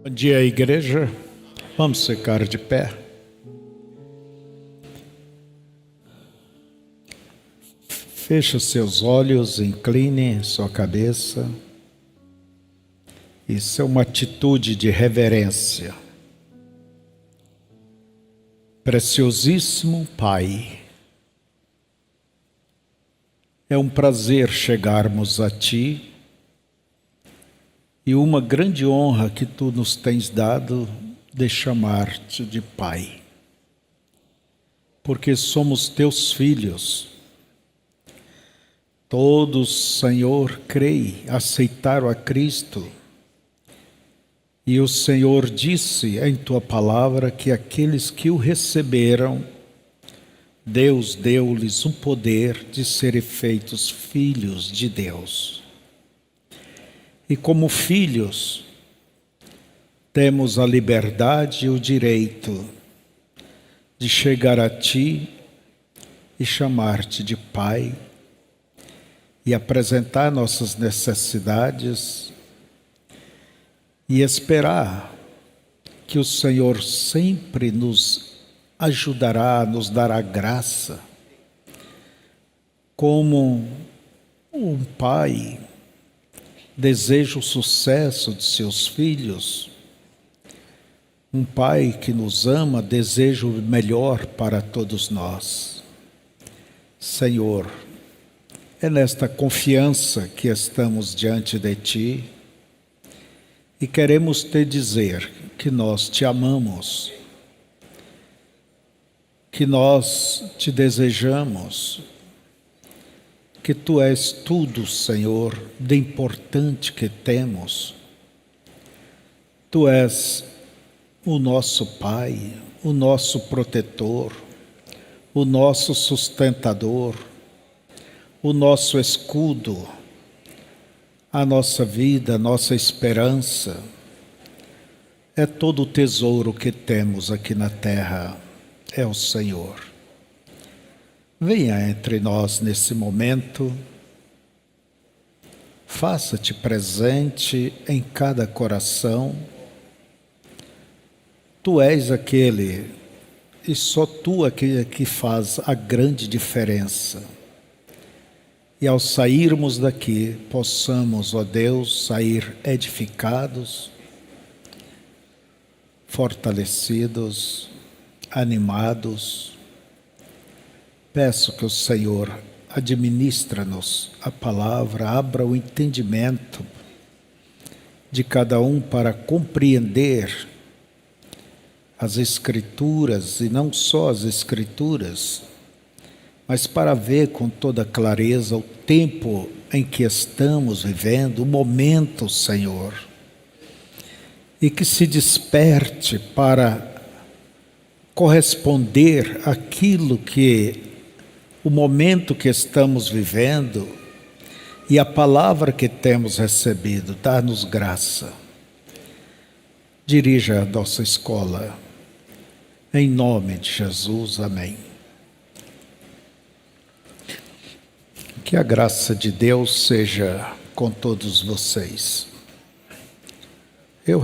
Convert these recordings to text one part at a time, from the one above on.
Bom dia, igreja. Vamos ficar de pé. Feche seus olhos, incline sua cabeça. Isso é uma atitude de reverência. Preciosíssimo Pai, é um prazer chegarmos a Ti e uma grande honra que Tu nos tens dado de chamar-te de Pai, porque somos Teus filhos. Todos, Senhor, creem, aceitaram a Cristo. E o Senhor disse em Tua palavra que aqueles que o receberam, Deus deu-lhes o poder de serem feitos filhos de Deus. E como filhos, temos a liberdade e o direito de chegar a Ti e chamar-te de Pai e apresentar nossas necessidades e esperar que o Senhor sempre nos ajudará, nos dará graça, como um pai deseja o sucesso de seus filhos. Um pai que nos ama deseja o melhor para todos nós. Senhor, é nesta confiança que estamos diante de Ti e queremos Te dizer que nós Te amamos, que nós Te desejamos, que Tu és tudo, Senhor, de importante que temos. Tu és o nosso Pai, o nosso protetor, o nosso sustentador, o nosso escudo, a nossa vida, a nossa esperança. É todo o tesouro que temos aqui na terra, é o Senhor. Venha entre nós nesse momento, faça-te presente em cada coração. Tu és aquele, e só Tu aquele que faz a grande diferença. E ao sairmos daqui, possamos, ó Deus, sair edificados, fortalecidos, animados. Peço que o Senhor administra-nos a palavra, abra o entendimento de cada um para compreender as Escrituras, e não só as Escrituras, mas para ver com toda clareza o tempo em que estamos vivendo, o momento, Senhor, e que se desperte para corresponder àquilo que o momento que estamos vivendo e a palavra que temos recebido. Dá-nos graça. Dirija a nossa escola. Em nome de Jesus, amém. Que a graça de Deus seja com todos vocês. Eu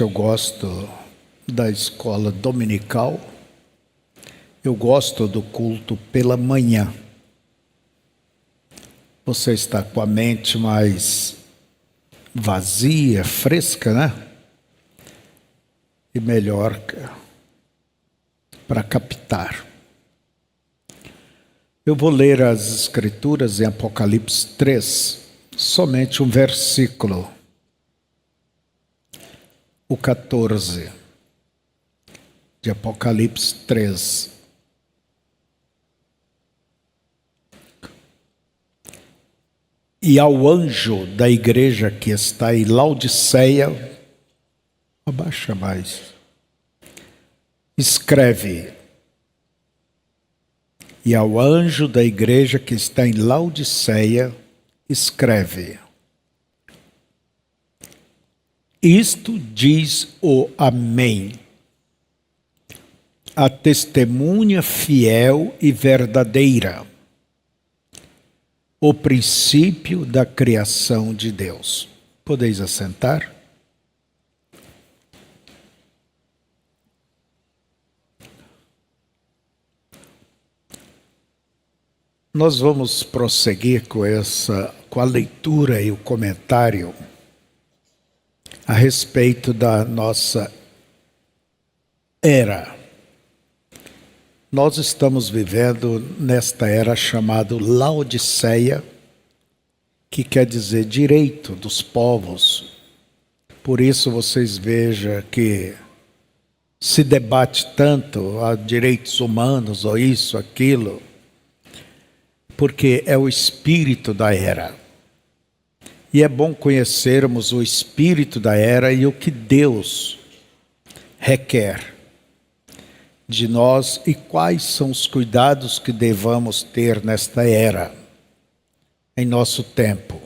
gosto da escola dominical. Eu gosto do culto pela manhã. Você está com a mente mais vazia, fresca, né? E melhor para captar. Eu vou ler as Escrituras em Apocalipse 3, somente um versículo, o 14, de Apocalipse 3. E ao anjo da igreja que está em Laodiceia, abaixa mais, escreve: e ao anjo da igreja que está em Laodiceia, escreve: isto diz o Amém, a testemunha fiel e verdadeira, o princípio da criação de Deus. Podeis assentar? Nós vamos prosseguir com a leitura e o comentário a respeito da nossa era. Nós estamos vivendo nesta era chamada Laodiceia, que quer dizer direito dos povos. Por isso vocês vejam que se debate tanto a direitos humanos ou isso, aquilo, porque é o espírito da era. E é bom conhecermos o espírito da era e o que Deus requer de nós e quais são os cuidados que devamos ter nesta era, em nosso tempo.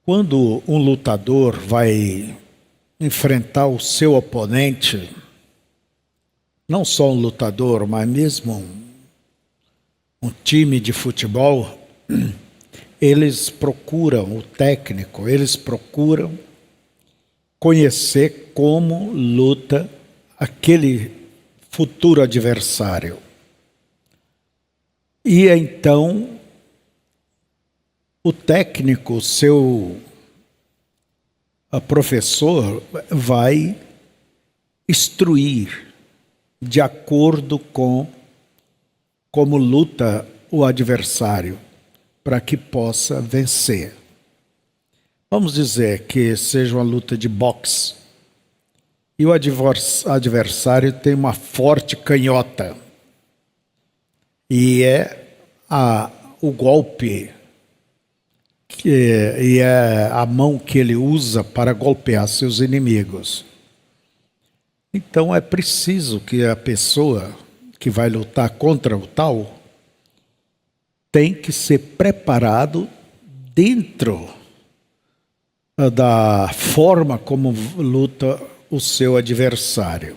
Quando um lutador vai enfrentar o seu oponente, não só um lutador, mas mesmo um time de futebol, eles procuram, o técnico, eles procuram conhecer como luta aquele futuro adversário. E então, o técnico, seu professor, vai instruir de acordo com como luta o adversário, para que possa vencer. Vamos dizer que seja uma luta de boxe, e o adversário tem uma forte canhota, e é o golpe, e é a mão que ele usa para golpear seus inimigos. Então é preciso que a pessoa que vai lutar contra o tal tem que ser preparado dentro da forma como luta o seu adversário.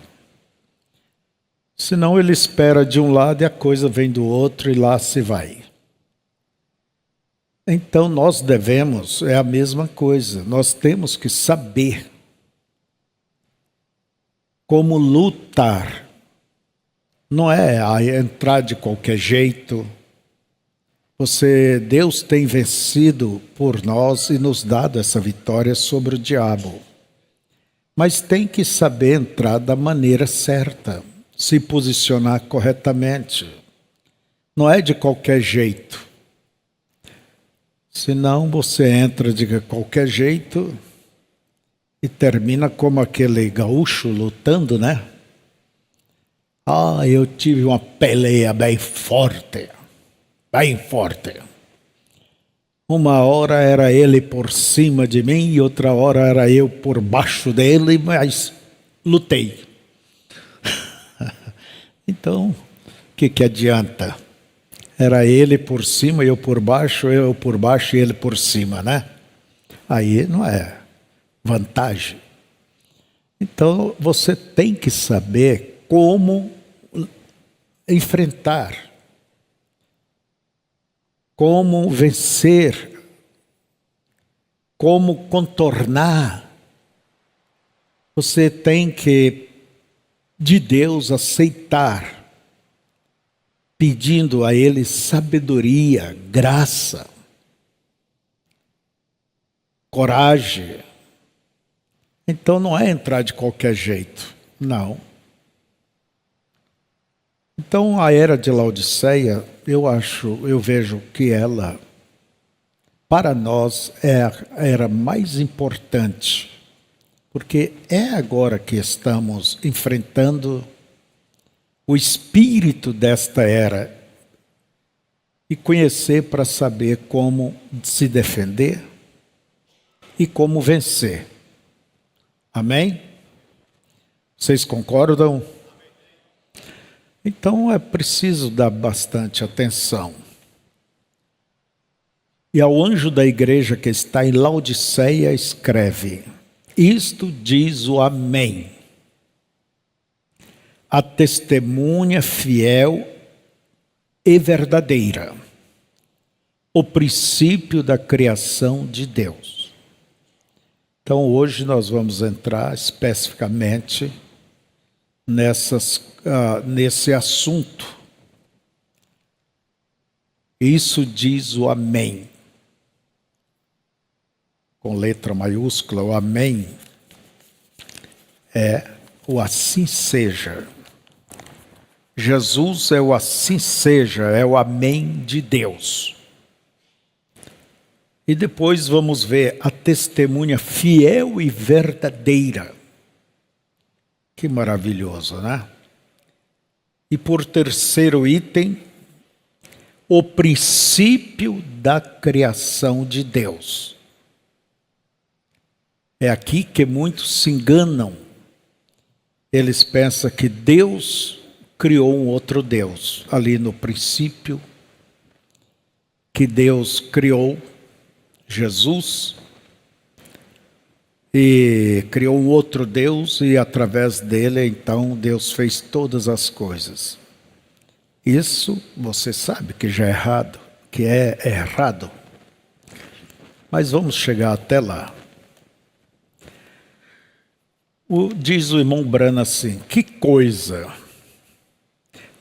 Senão ele espera de um lado e a coisa vem do outro e lá se vai. Então nós devemos, é a mesma coisa, nós temos que saber como lutar. Não é entrar de qualquer jeito. Deus tem vencido por nós e nos dado essa vitória sobre o diabo. Mas tem que saber entrar da maneira certa, se posicionar corretamente. Não é de qualquer jeito. Senão você entra de qualquer jeito e termina como aquele gaúcho lutando, né? Eu tive uma peleia bem forte. Bem forte. Uma hora era ele por cima de mim e outra hora era eu por baixo dele, mas lutei. Então, o que adianta? Era ele por cima, eu por baixo e ele por cima, né? Aí não é vantagem. Então, você tem que saber como enfrentar, como vencer, como contornar. Você tem que, de Deus, aceitar, pedindo a Ele sabedoria, graça, coragem. Então não é entrar de qualquer jeito, não. Então a era de Laodiceia, eu vejo que ela, para nós, é a era mais importante, porque é agora que estamos enfrentando o espírito desta era e conhecer para saber como se defender e como vencer. Amém? Vocês concordam? Então é preciso dar bastante atenção. E ao anjo da igreja que está em Laodiceia escreve: isto diz o Amém, a testemunha fiel e verdadeira, o princípio da criação de Deus. Então hoje nós vamos entrar especificamente nesse assunto Isso diz o amém. Com letra maiúscula, o amém é o assim seja. Jesus é o assim seja, é o amém de Deus. E depois vamos ver a testemunha fiel e verdadeira. Que maravilhoso, né? E por terceiro item, o princípio da criação de Deus. É aqui que muitos se enganam. Eles pensam que Deus criou um outro Deus. Ali no princípio, que Deus criou Jesus e criou um outro Deus e através dele, então, Deus fez todas as coisas. Isso você sabe que já é errado, que é errado. Mas vamos chegar até lá. Diz o irmão Brana assim, que coisa!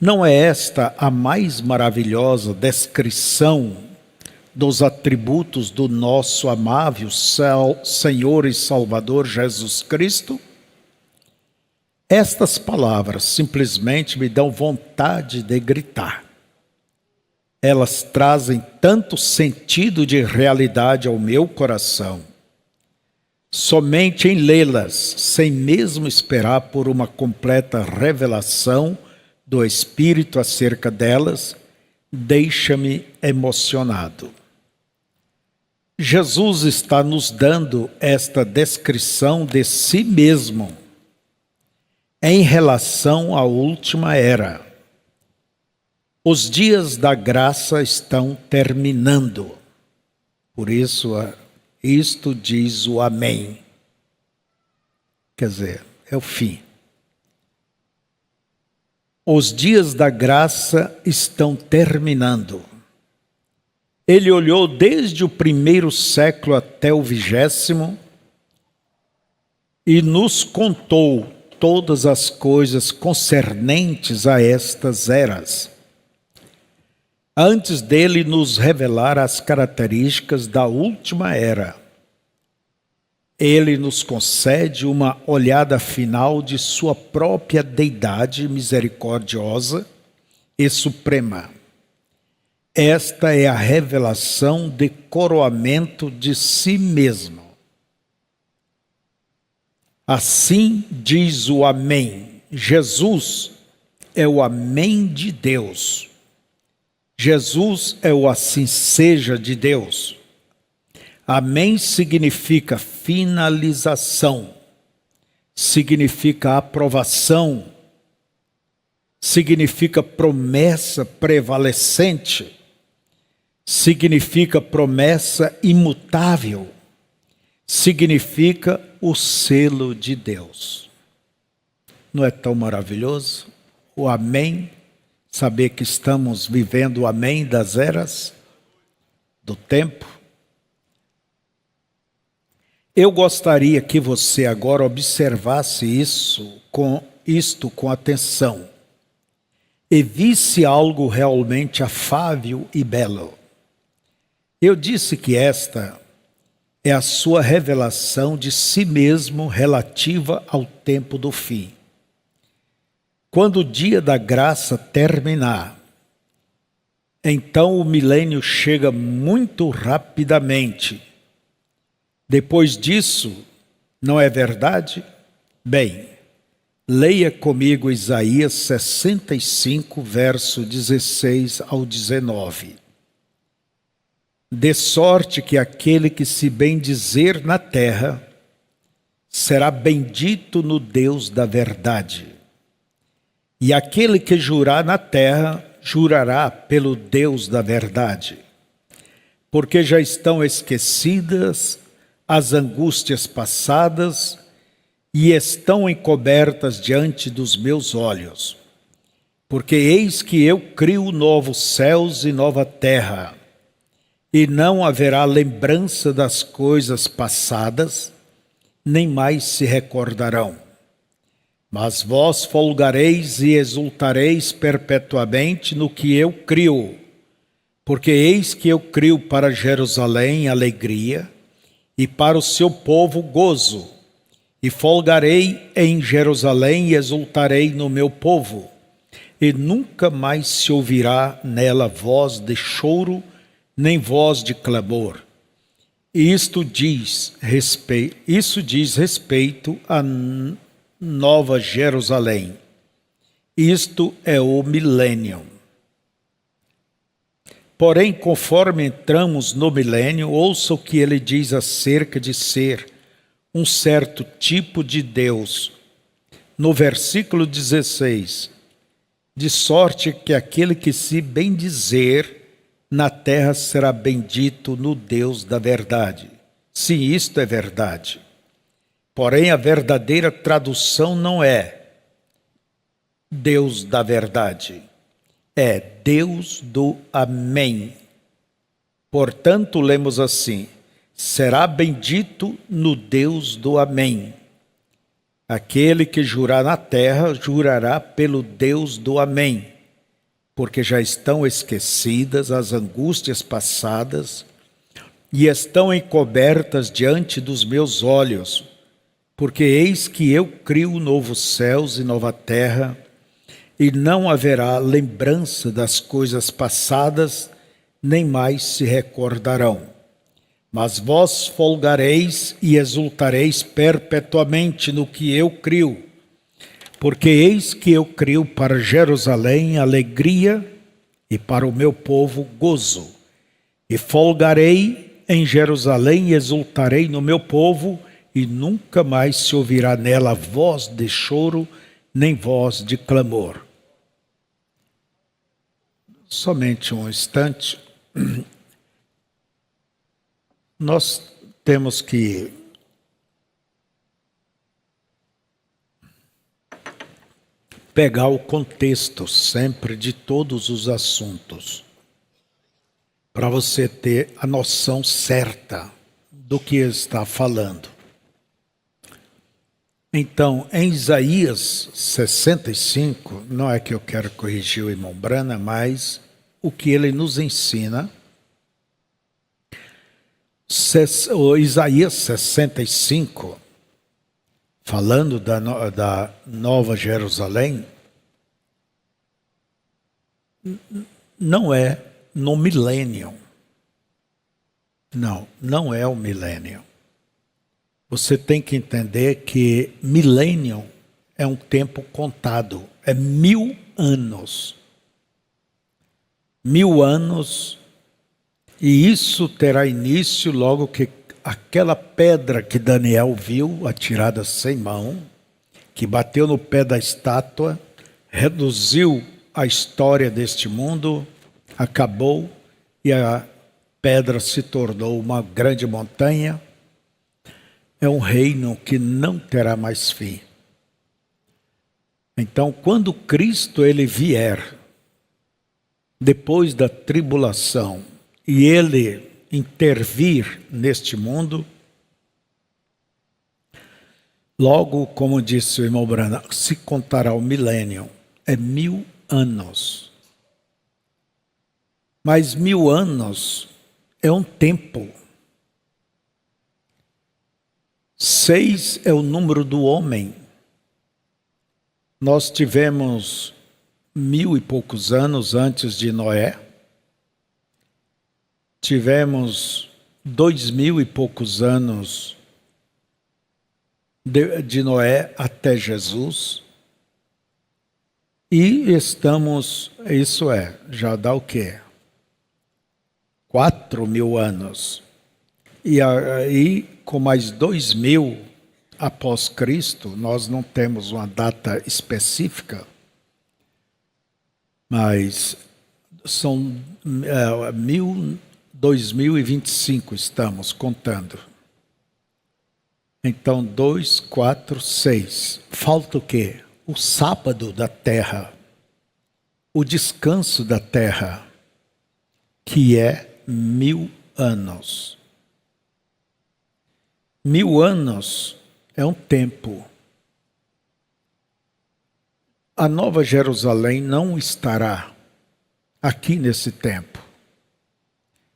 Não é esta a mais maravilhosa descrição dos atributos do nosso amável Senhor e Salvador Jesus Cristo? Estas palavras simplesmente me dão vontade de gritar. Elas trazem tanto sentido de realidade ao meu coração. Somente em lê-las, sem mesmo esperar por uma completa revelação do Espírito acerca delas, deixa-me emocionado. Jesus está nos dando esta descrição de si mesmo em relação à última era. Os dias da graça estão terminando. Por isso, isto diz o amém. Quer dizer, é o fim. Os dias da graça estão terminando. Ele olhou desde o primeiro século até o 20º e nos contou todas as coisas concernentes a estas eras, antes dele nos revelar as características da última era. Ele nos concede uma olhada final de sua própria deidade misericordiosa e suprema. Esta é a revelação de coroamento de si mesmo. Assim diz o amém. Jesus é o amém de Deus. Jesus é o assim seja de Deus. Amém significa finalização, significa aprovação, significa promessa prevalecente, significa promessa imutável, significa o selo de Deus. Não é tão maravilhoso? O amém, saber que estamos vivendo o amém das eras, do tempo. Eu gostaria que você agora observasse isto com atenção e visse algo realmente afável e belo. Eu disse que esta é a sua revelação de si mesmo relativa ao tempo do fim. Quando o dia da graça terminar, então o milênio chega muito rapidamente. Depois disso, não é verdade? Bem, leia comigo Isaías 65, verso 16 ao 19. De sorte que aquele que se bendizer na terra, será bendito no Deus da verdade. E aquele que jurar na terra, jurará pelo Deus da verdade. Porque já estão esquecidas as angústias passadas e estão encobertas diante dos meus olhos. Porque eis que eu crio novos céus e nova terra, e não haverá lembrança das coisas passadas, nem mais se recordarão. Mas vós folgareis e exultareis perpetuamente no que eu crio, Porque eis que eu crio para Jerusalém alegria, e para o seu povo gozo, e folgarei em Jerusalém e exultarei no meu povo, e nunca mais se ouvirá nela voz de choro, nem voz de clamor. Isso diz respeito à Nova Jerusalém. Isto é o milênio. Porém, conforme entramos no milênio, ouça o que ele diz acerca de ser um certo tipo de Deus. No versículo 16, de sorte que aquele que se bendizer na terra será bendito no Deus da verdade. Sim, isto é verdade. Porém, a verdadeira tradução não é Deus da verdade. É Deus do Amém. Portanto, lemos assim: será bendito no Deus do Amém. Aquele que jurar na terra, jurará pelo Deus do Amém, porque já estão esquecidas as angústias passadas e estão encobertas diante dos meus olhos, porque eis que eu crio novos céus e nova terra, e não haverá lembrança das coisas passadas, nem mais se recordarão. Mas vós folgareis e exultareis perpetuamente no que eu crio, porque eis que eu crio para Jerusalém alegria e para o meu povo gozo. E folgarei em Jerusalém e exultarei no meu povo, e nunca mais se ouvirá nela voz de choro, nem voz de clamor. Somente um instante. Nós temos que pegar o contexto sempre de todos os assuntos, para você ter a noção certa do que está falando. Então, em Isaías 65, não é que eu quero corrigir o irmão Brana, mas o que ele nos ensina, Isaías 65, falando da Nova Jerusalém, não é no milênio. Não é o milênio. Você tem que entender que milênio é um tempo contado, é 1000 anos. 1000 anos, e isso terá início logo que aquela pedra que Daniel viu, atirada sem mão, que bateu no pé da estátua, reduziu a história deste mundo, acabou, e a pedra se tornou uma grande montanha. É um reino que não terá mais fim. Então, quando Cristo ele vier, depois da tribulação, e ele intervir neste mundo, logo, como disse o irmão Brana, se contará o milênio, é 1000 anos. Mas 1000 anos é um tempo. 6 é o número do homem. Nós tivemos 1000 e poucos anos antes de Noé. Tivemos 2000 e poucos anos de Noé até Jesus. E estamos, já dá o quê? 4000 anos. E aí, com mais 2000 após Cristo, nós não temos uma data específica, mas são 2025 estamos contando. Então, 2, 4, 6. Falta o quê? O sábado da terra, o descanso da terra, que é 1000 anos. 1000 anos é um tempo. A Nova Jerusalém não estará aqui nesse tempo.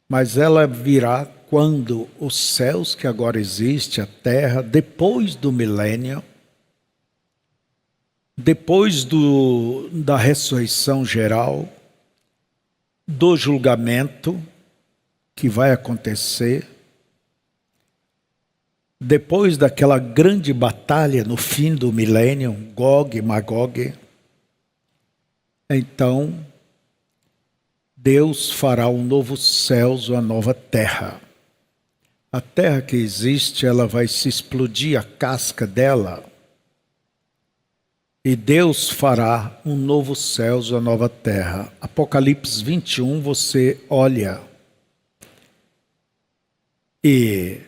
mas ela virá quando os céus que agora existem, a terra, depois do milênio, depois da ressurreição geral, do julgamento que vai acontecer, depois daquela grande batalha no fim do milênio, Gog e Magog, então Deus fará um novo céus, uma nova terra. A terra que existe, ela vai se explodir, a casca dela, e Deus fará um novo céus, uma nova terra. Apocalipse 21, você olha, e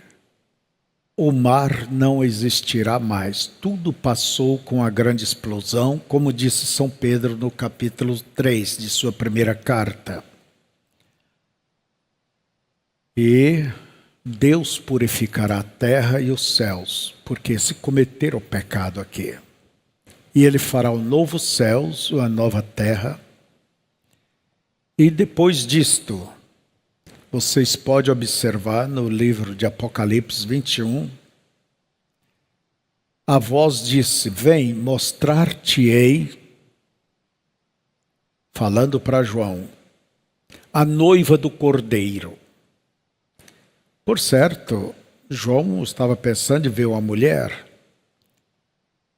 o mar não existirá mais. Tudo passou com a grande explosão, como disse São Pedro no capítulo 3 de sua primeira carta. E Deus purificará a terra e os céus, porque se cometeram o pecado aqui. E Ele fará um novo céus, uma nova terra. E depois disto, vocês podem observar no livro de Apocalipse 21, a voz disse: vem, mostrar-te-ei, falando para João, a noiva do Cordeiro. Por certo, João estava pensando em ver uma mulher,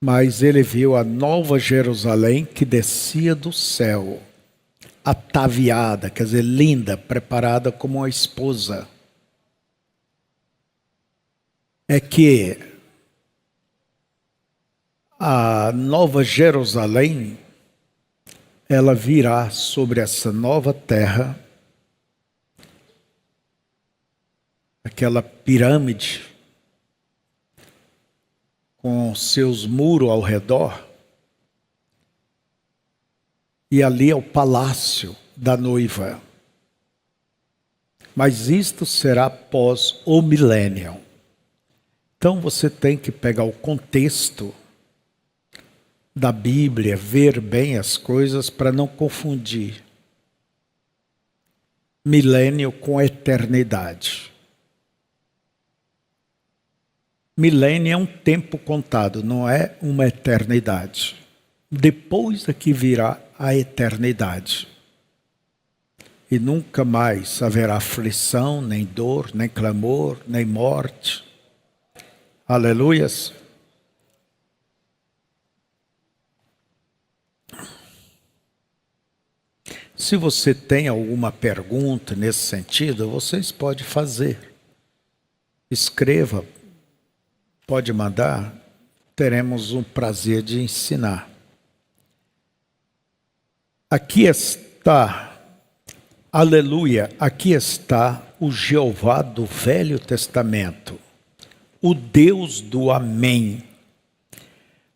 mas ele viu a nova Jerusalém que descia do céu, ataviada, quer dizer, linda, preparada como uma esposa. É que a nova Jerusalém, ela virá sobre essa nova terra, aquela pirâmide com seus muros ao redor, e ali é o palácio da noiva. Mas isto será após o milênio. Então você tem que pegar o contexto da Bíblia, ver bem as coisas para não confundir milênio com eternidade. Milênio é um tempo contado, não é uma eternidade. Depois é que virá a eternidade. E nunca mais haverá aflição, nem dor, nem clamor, nem morte. Aleluias. Se você tem alguma pergunta nesse sentido, vocês podem fazer. Escreva, pode mandar, teremos um prazer de ensinar. Aqui está, aleluia, aqui está o Jeová do Velho Testamento, o Deus do Amém.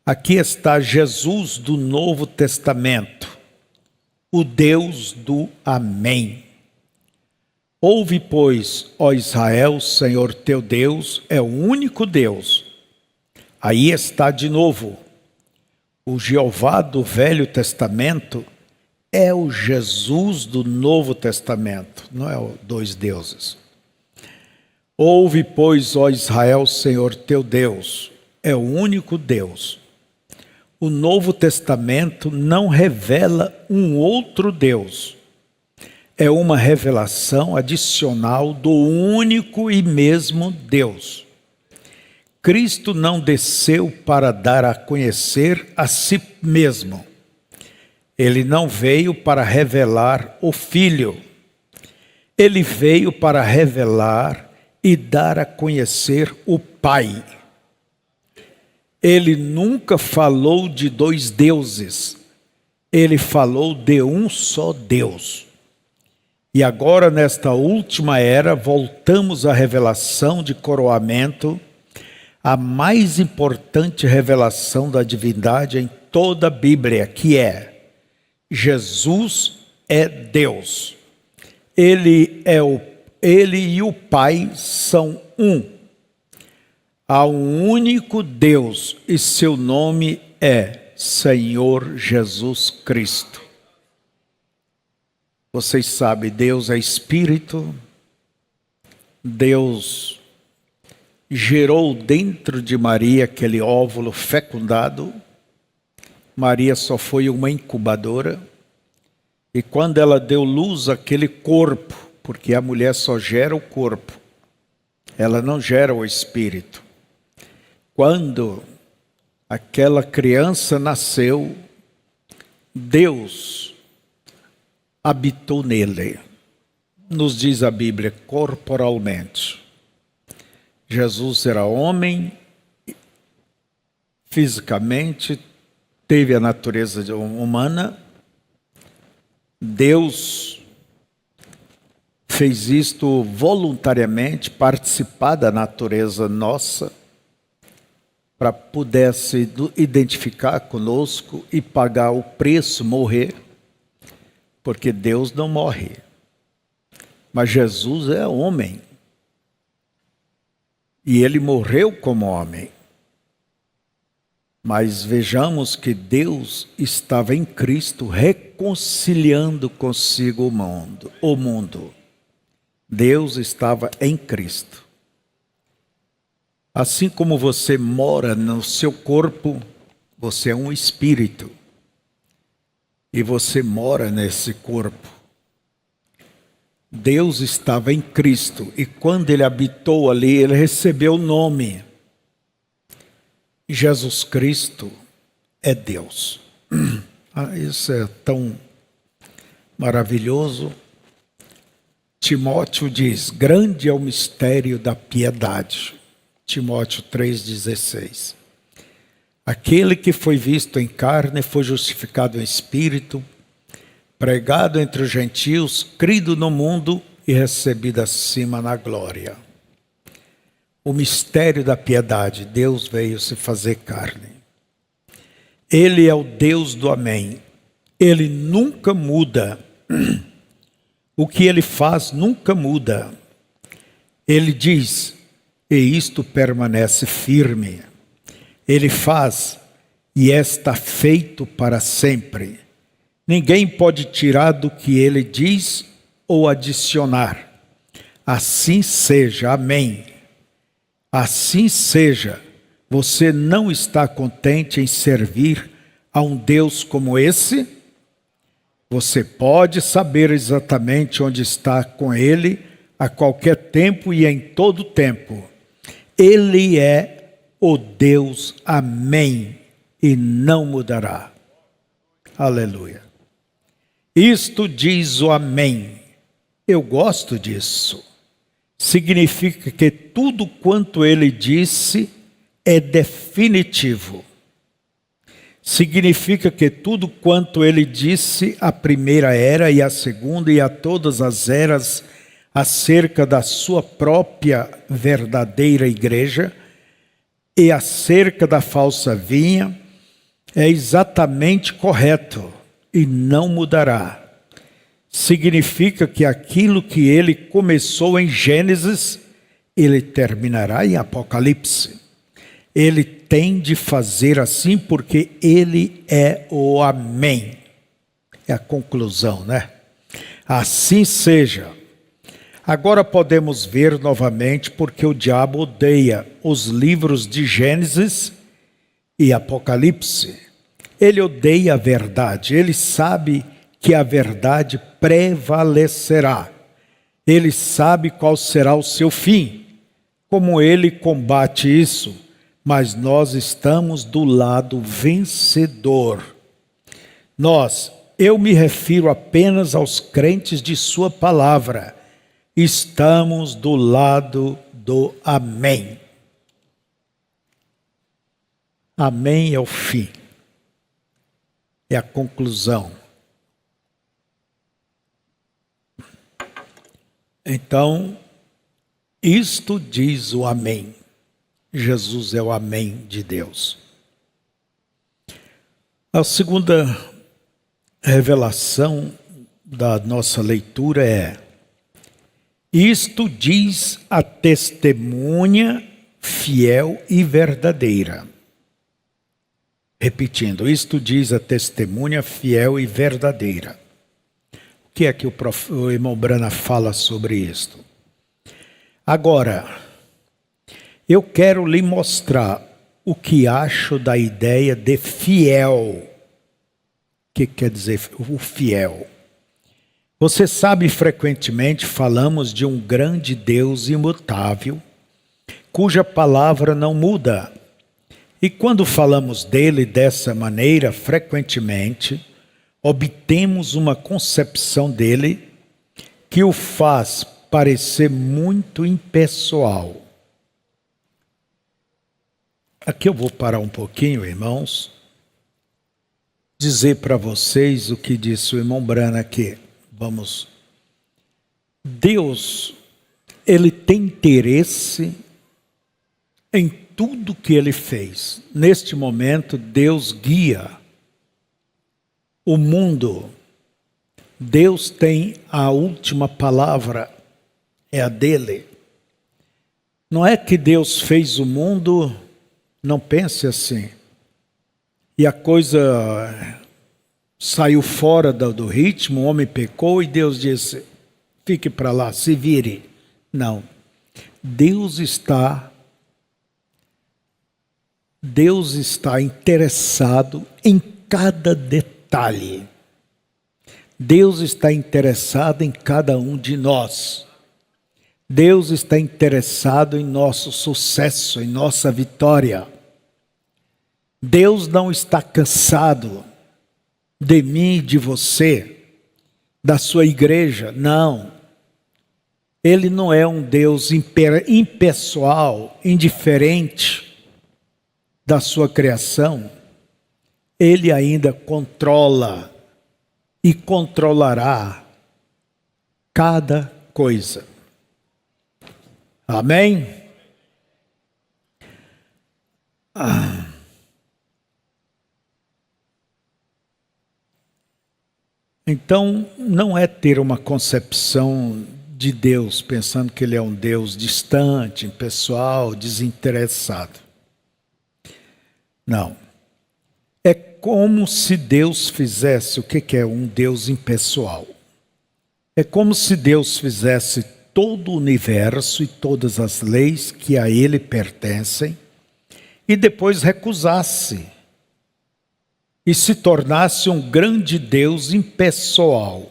Aqui está Jesus do Novo Testamento, o Deus do Amém. Ouve, pois, ó Israel, Senhor teu Deus é o único Deus. Aí está de novo, o Jeová do Velho Testamento é o Jesus do Novo Testamento, não é dois deuses. Ouve, pois, ó Israel, Senhor teu Deus é o único Deus. O Novo Testamento não revela um outro Deus. É uma revelação adicional do único e mesmo Deus. Cristo não desceu para dar a conhecer a si mesmo. Ele não veio para revelar o Filho. Ele veio para revelar e dar a conhecer o Pai. Ele nunca falou de dois deuses. Ele falou de um só Deus. E agora, nesta última era, voltamos à revelação de coroamento, a mais importante revelação da divindade em toda a Bíblia, que é: Jesus é Deus. Ele e o Pai são um. Há um único Deus e seu nome é Senhor Jesus Cristo. Vocês sabem, Deus é Espírito Deus gerou dentro de Maria aquele óvulo fecundado. Maria só foi uma incubadora. E quando ela deu luz àquele corpo, porque a mulher só gera o corpo, ela não gera o espírito. Quando aquela criança nasceu, Deus habitou nele. Nos diz a Bíblia, corporalmente. Jesus era homem, fisicamente, teve a natureza humana. Deus fez isto voluntariamente, participar da natureza nossa, para poder se identificar conosco e pagar o preço, morrer, porque Deus não morre. Mas Jesus é homem. E ele morreu como homem. Mas vejamos que Deus estava em Cristo reconciliando consigo o mundo. Deus estava em Cristo. Assim como você mora no seu corpo, você é um espírito. E você mora nesse corpo. Deus estava em Cristo, e quando ele habitou ali, ele recebeu o nome. Jesus Cristo é Deus. Isso é tão maravilhoso. Timóteo diz, grande é o mistério da piedade. Timóteo 3,16. Aquele que foi visto em carne, foi justificado em espírito, pregado entre os gentios, crido no mundo e recebido acima na glória. O mistério da piedade, Deus veio se fazer carne. Ele é o Deus do amém. Ele nunca muda. O que ele faz nunca muda. Ele diz, e isto permanece firme. Ele faz, e está feito para sempre. Ninguém pode tirar do que ele diz ou adicionar. Assim seja, amém. Assim seja. Você não está contente em servir a um Deus como esse? Você pode saber exatamente onde está com ele a qualquer tempo e em todo tempo. Ele é o Deus, amém, e não mudará. Aleluia. Isto diz o amém. Eu gosto disso. Significa que tudo quanto ele disse é definitivo. Significa que tudo quanto ele disse à primeira era e à segunda e a todas as eras acerca da sua própria verdadeira igreja e acerca da falsa vinha é exatamente correto. E não mudará. Significa que aquilo que ele começou em Gênesis, ele terminará em Apocalipse. Ele tem de fazer assim porque ele é o amém. É a conclusão, né? Assim seja. Agora podemos ver novamente porque o diabo odeia os livros de Gênesis e Apocalipse. Ele odeia a verdade, ele sabe que a verdade prevalecerá. Ele sabe qual será o seu fim, como ele combate isso, mas nós estamos do lado vencedor. Eu me refiro apenas aos crentes de sua palavra, estamos do lado do amém. Amém é o fim. É a conclusão. Então, isto diz o amém. Jesus é o amém de Deus. A segunda revelação da nossa leitura é: isto diz a testemunha fiel e verdadeira. Repetindo, isto diz a testemunha fiel e verdadeira. O que é que o irmão Brana fala sobre isto? Agora, eu quero lhe mostrar o que acho da ideia de fiel. O que quer dizer o fiel? Você sabe, frequentemente falamos de um grande Deus imutável, cuja palavra não muda. E quando falamos dele dessa maneira, frequentemente, obtemos uma concepção dele que o faz parecer muito impessoal. Aqui eu vou parar um pouquinho, irmãos, dizer para vocês o que disse o irmão Brana aqui. Vamos. Deus, ele tem interesse em tudo que ele fez. Neste momento, Deus guia o mundo. Deus tem a última palavra, é a dele. Não é que Deus fez o mundo, não pense assim, e a coisa saiu fora do ritmo, o homem pecou e Deus disse, fique para lá, se vire. Não, Deus está interessado em cada detalhe. Deus está interessado em cada um de nós. Deus está interessado em nosso sucesso, em nossa vitória. Deus não está cansado de mim e de você, da sua igreja, não. Ele não é um Deus impessoal, indiferente da sua criação. Ele ainda controla e controlará cada coisa. Amém? Então, não é ter uma concepção de Deus, pensando que ele é um Deus distante, impessoal, desinteressado. Não. É como se Deus fizesse, o que é um Deus impessoal? É como se Deus fizesse todo o universo e todas as leis que a ele pertencem e depois recusasse e se tornasse um grande Deus impessoal.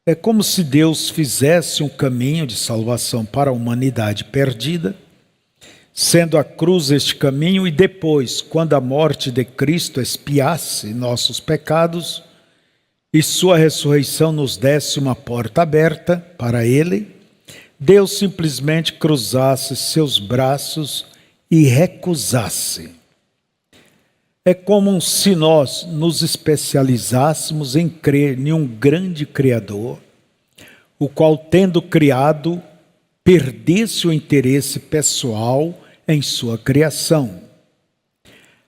É como se Deus fizesse um caminho de salvação para a humanidade perdida, sendo a cruz este caminho, e depois, quando a morte de Cristo expiasse nossos pecados e sua ressurreição nos desse uma porta aberta para Ele, Deus simplesmente cruzasse seus braços e recusasse. É como se nós nos especializássemos em crer em um grande Criador, o qual, tendo criado, perdesse o interesse pessoal em sua criação.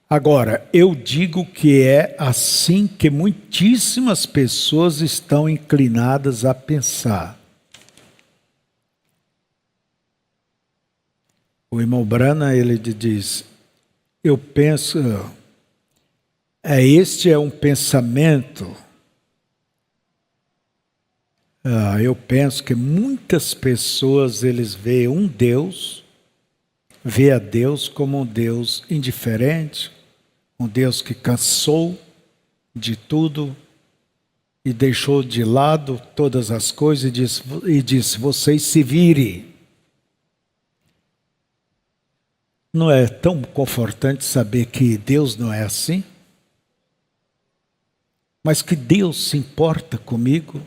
Agora, eu digo que é assim que muitíssimas pessoas estão inclinadas a pensar. O irmão Brana, ele diz, eu penso, este é um pensamento, eu penso que muitas pessoas, eles veem um Deus, vê a Deus como um Deus indiferente, um Deus que cansou de tudo e deixou de lado todas as coisas e disse, vocês se virem. Não é tão confortante saber que Deus não é assim? Mas que Deus se importa comigo.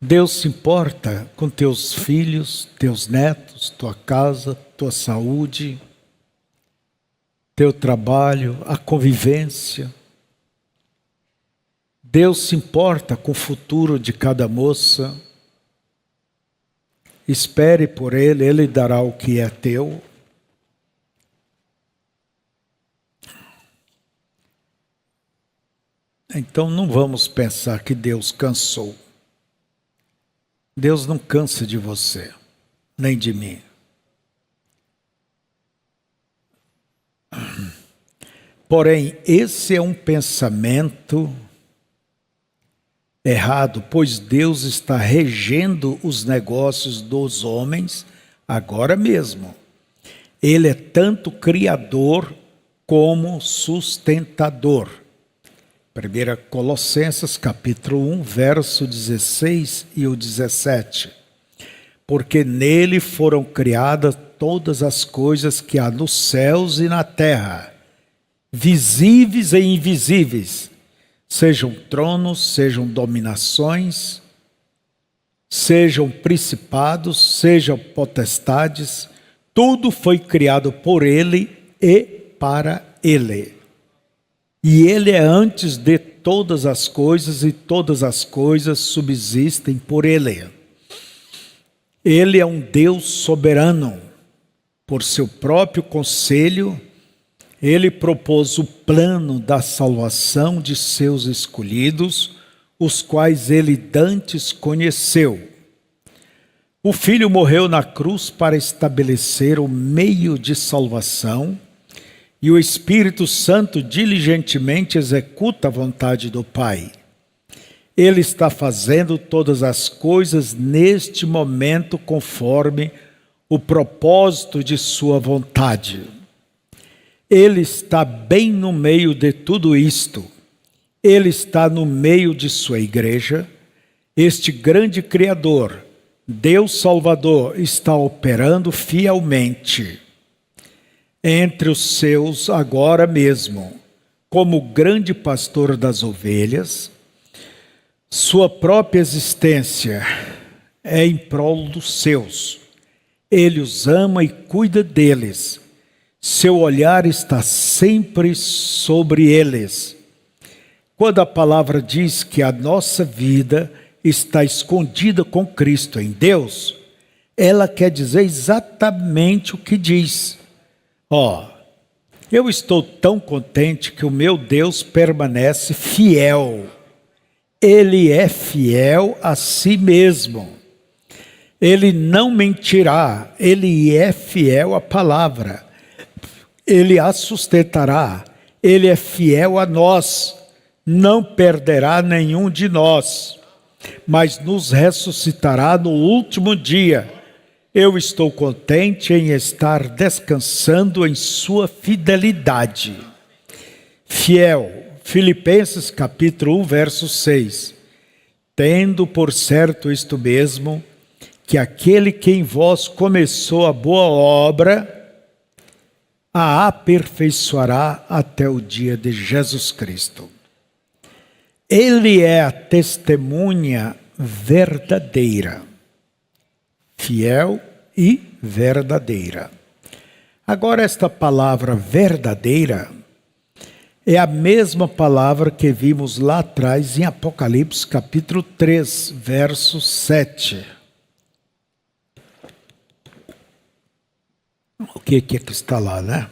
Deus se importa com teus filhos, teus netos, tua casa, tua saúde, teu trabalho, a convivência. Deus se importa com o futuro de cada moça. Espere por Ele, Ele dará o que é teu. Então não vamos pensar que Deus cansou. Deus não cansa de você, nem de mim. Porém, esse é um pensamento errado, pois Deus está regendo os negócios dos homens agora mesmo. Ele é tanto criador como sustentador. 1 Colossenses capítulo 1, verso 16 e o 17. Porque nele foram criadas todas as coisas que há nos céus e na terra, visíveis e invisíveis, sejam tronos, sejam dominações, sejam principados, sejam potestades, tudo foi criado por ele e para ele. E ele é antes de todas as coisas, e todas as coisas subsistem por ele. Ele é um Deus soberano. Por seu próprio conselho, ele propôs o plano da salvação de seus escolhidos, os quais ele dantes conheceu. O Filho morreu na cruz para estabelecer o meio de salvação, e o Espírito Santo diligentemente executa a vontade do Pai. Ele está fazendo todas as coisas neste momento conforme o propósito de sua vontade. Ele está bem no meio de tudo isto. Ele está no meio de sua igreja. Este grande Criador, Deus Salvador, está operando fielmente entre os seus agora mesmo, como grande pastor das ovelhas. Sua própria existência é em prol dos seus. Ele os ama e cuida deles. Seu olhar está sempre sobre eles. Quando a palavra diz que a nossa vida está escondida com Cristo em Deus, ela quer dizer exatamente o que diz. Eu estou tão contente que o meu Deus permanece fiel. Ele é fiel a si mesmo. Ele não mentirá, ele é fiel à palavra. Ele a sustentará, ele é fiel a nós. Não perderá nenhum de nós, mas nos ressuscitará no último dia. Eu estou contente em estar descansando em sua fidelidade. Fiel, Filipenses capítulo 1, verso 6. Tendo por certo isto mesmo, que aquele que em vós começou a boa obra, a aperfeiçoará até o dia de Jesus Cristo. Ele é a testemunha verdadeira, fiel e verdadeira. Agora, esta palavra verdadeira é a mesma palavra que vimos lá atrás em Apocalipse capítulo 3, verso 7. O que é que está lá, né?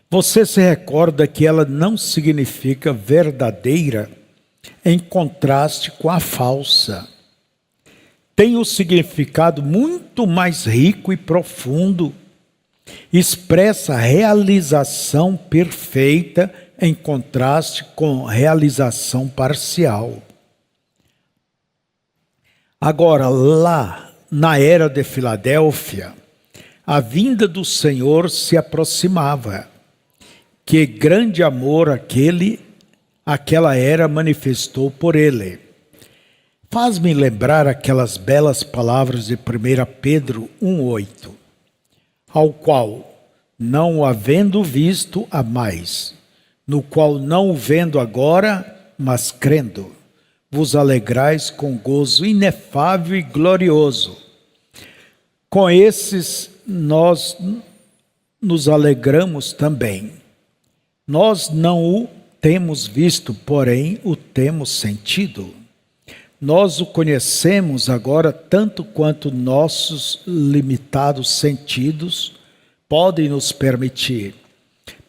Você se recorda que ela não significa verdadeira em contraste com a falsa. Tem um significado muito mais rico e profundo. Expressa realização perfeita em contraste com realização parcial. Agora, lá na era de Filadélfia, a vinda do Senhor se aproximava. Que grande amor aquela era manifestou por ele. Faz-me lembrar aquelas belas palavras de 1 Pedro 1,8. Ao qual, não o havendo visto, amais, no qual não o vendo agora, mas crendo, vos alegrais com gozo inefável e glorioso. Com esses nós nos alegramos também. Nós não o temos visto, porém o temos sentido. Nós o conhecemos agora tanto quanto nossos limitados sentidos podem nos permitir.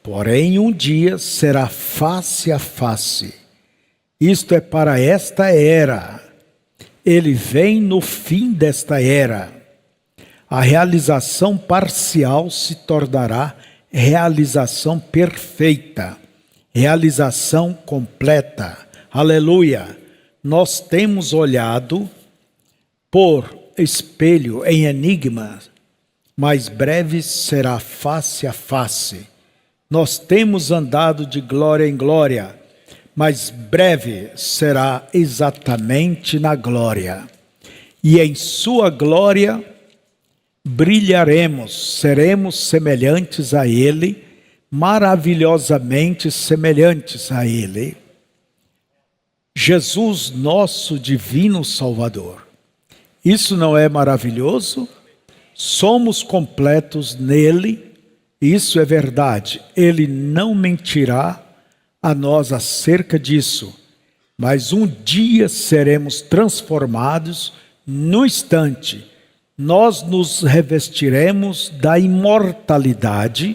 Porém, um dia será face a face. Isto é para esta era. Ele vem no fim desta era. A realização parcial se tornará realização perfeita, realização completa. Aleluia! nós temos olhado por espelho em enigma, mas breve será face a face. Nós temos andado de glória em glória, mas breve será exatamente na glória. E em sua glória brilharemos, seremos semelhantes a Ele, maravilhosamente semelhantes a Ele. Jesus, nosso divino Salvador. Isso não é maravilhoso? Somos completos nele, isso é verdade. Ele não mentirá a nós acerca disso, mas um dia seremos transformados no instante. Nós nos revestiremos da imortalidade,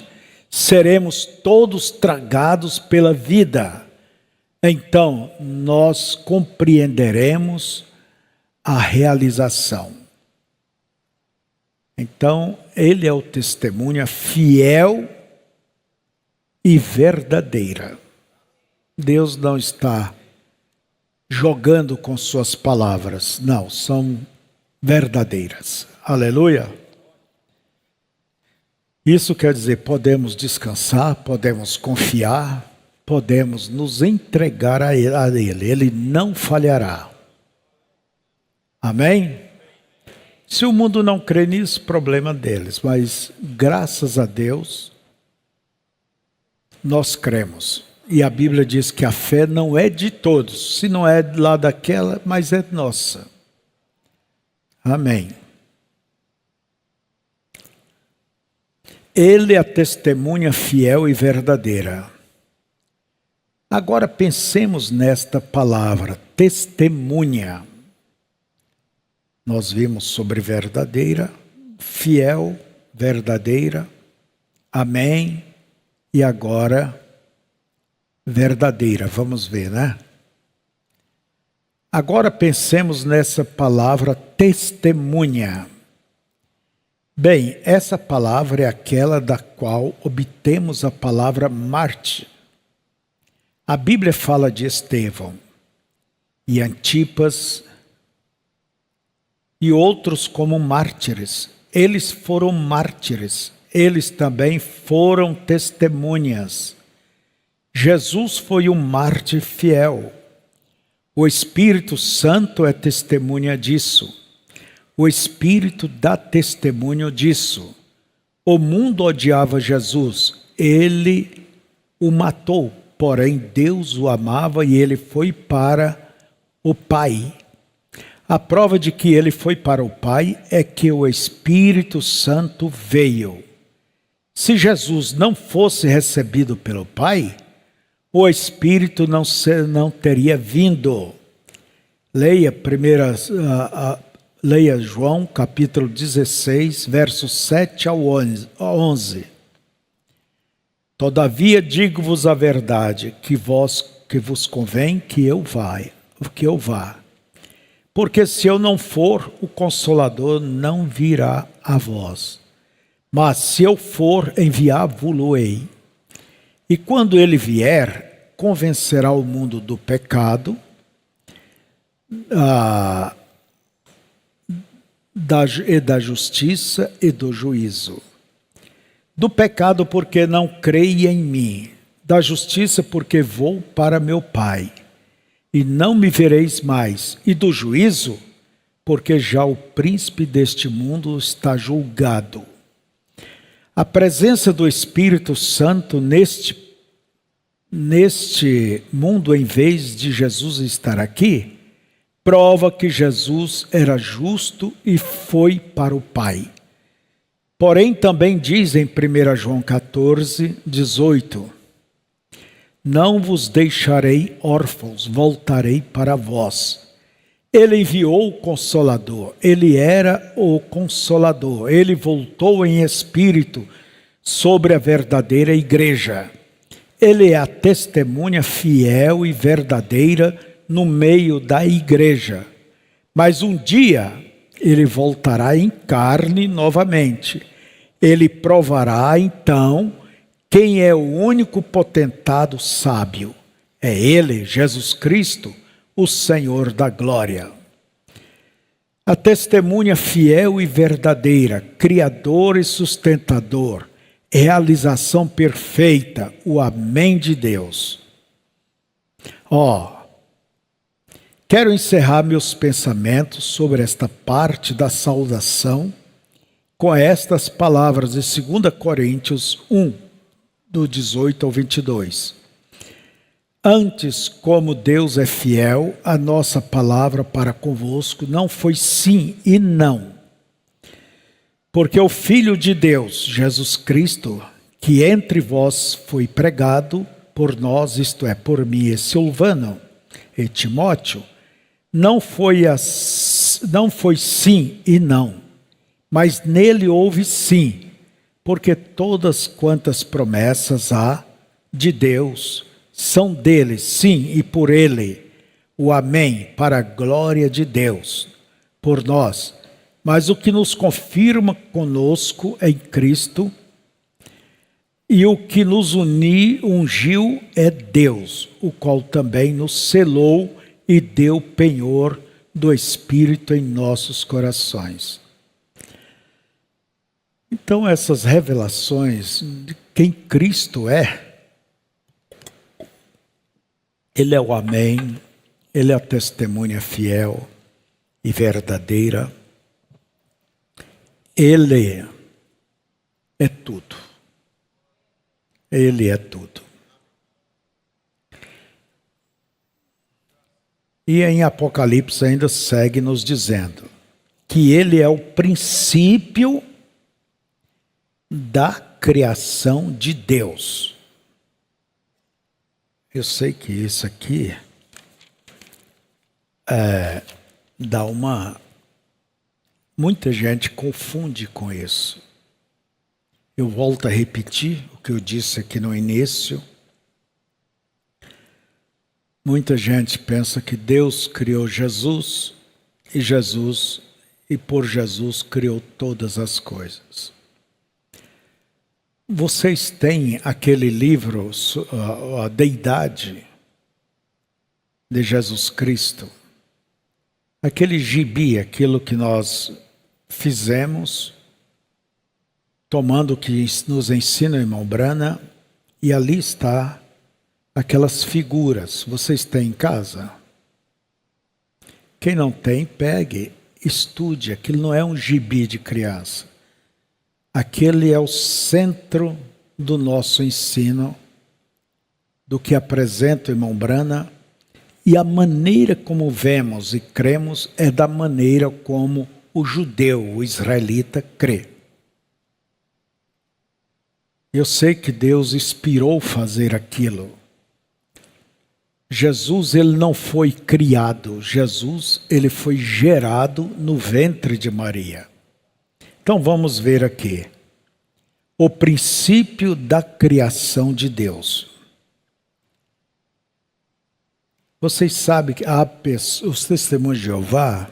seremos todos tragados pela vida. Então, nós compreenderemos a realização. Então, ele é o testemunha fiel e verdadeira. Deus não está jogando com suas palavras, não, são verdadeiras. Aleluia! Isso quer dizer, podemos descansar, podemos confiar, podemos nos entregar a Ele. Ele não falhará. Amém? Se o mundo não crê nisso, problema deles. Mas, graças a Deus, nós cremos. E a Bíblia diz que a fé não é de todos. Se não é lá daquela, mas é nossa. Amém. Ele é a testemunha fiel e verdadeira. Agora pensemos nesta palavra, testemunha. Nós vimos sobre verdadeira, fiel, verdadeira, amém, e agora verdadeira, vamos ver, né? Agora pensemos nessa palavra testemunha. Bem, essa palavra é aquela da qual obtemos a palavra mártir. A Bíblia fala de Estevão e Antipas e outros como mártires. Eles foram mártires, eles também foram testemunhas. Jesus foi um mártir fiel. O Espírito Santo é testemunha disso. O Espírito dá testemunho disso. O mundo odiava Jesus, ele o matou, porém Deus o amava e ele foi para o Pai. A prova de que ele foi para o Pai é que o Espírito Santo veio. Se Jesus não fosse recebido pelo Pai, o Espírito não teria vindo. Leia João capítulo 16, versos 7 ao 11. Todavia digo-vos a verdade, que vos convém que eu vá. Porque se eu não for, o Consolador não virá a vós. Mas se eu for, enviar-vos-ei. E quando ele vier, convencerá o mundo do pecado, da justiça e do juízo. Do pecado, porque não creia em mim. Da justiça, porque vou para meu Pai, e não me vereis mais. E do juízo, porque já o príncipe deste mundo está julgado. A presença do Espírito Santo neste mundo, em vez de Jesus estar aqui, prova que Jesus era justo e foi para o Pai. Porém, também diz em 1 João 14, 18, não vos deixarei órfãos, voltarei para vós. Ele enviou o Consolador, ele era o Consolador, ele voltou em espírito sobre a verdadeira igreja. Ele é a testemunha fiel e verdadeira no meio da igreja. Mas um dia ele voltará em carne novamente. Ele provará então quem é o único potentado sábio. É ele, Jesus Cristo, o Senhor da glória. A testemunha fiel e verdadeira, Criador e sustentador, realização perfeita, o Amém de Deus. Quero encerrar meus pensamentos sobre esta parte da saudação com estas palavras de 2 Coríntios 1, do 18 ao 22. Antes, como Deus é fiel, a nossa palavra para convosco não foi sim e não. Porque o Filho de Deus, Jesus Cristo, que entre vós foi pregado por nós, isto é, por mim e Silvano e Timóteo, não foi sim e não, mas nele houve sim, porque todas quantas promessas há de Deus são dele, sim, e por ele, o Amém, para a glória de Deus, por nós. Mas o que nos confirma conosco em Cristo, e o que nos ungiu é Deus, o qual também nos selou e deu penhor do Espírito em nossos corações. Então, essas revelações de quem Cristo é, Ele é o Amém, Ele é a testemunha fiel e verdadeira. Ele é tudo. Ele é tudo. E em Apocalipse ainda segue nos dizendo que Ele é o princípio da criação de Deus. Eu sei que isso aqui muita gente confunde com isso. Eu volto a repetir o que eu disse aqui no início. Muita gente pensa que Deus criou Jesus e por Jesus criou todas as coisas. Vocês têm aquele livro, a Deidade de Jesus Cristo, aquele gibi, aquilo que nós fizemos, tomando o que nos ensina o irmão Brana, e ali está aquelas figuras. Vocês têm em casa? Quem não tem, pegue, estude. Aquilo não é um gibi de criança. Aquele é o centro do nosso ensino, do que apresenta o irmão Brana, e a maneira como vemos e cremos é da maneira como o judeu, o israelita, crê. Eu sei que Deus inspirou fazer aquilo. Jesus, ele não foi criado. Jesus, ele foi gerado no ventre de Maria. Então vamos ver aqui. O princípio da criação de Deus. Vocês sabem que os testemunhos de Jeová,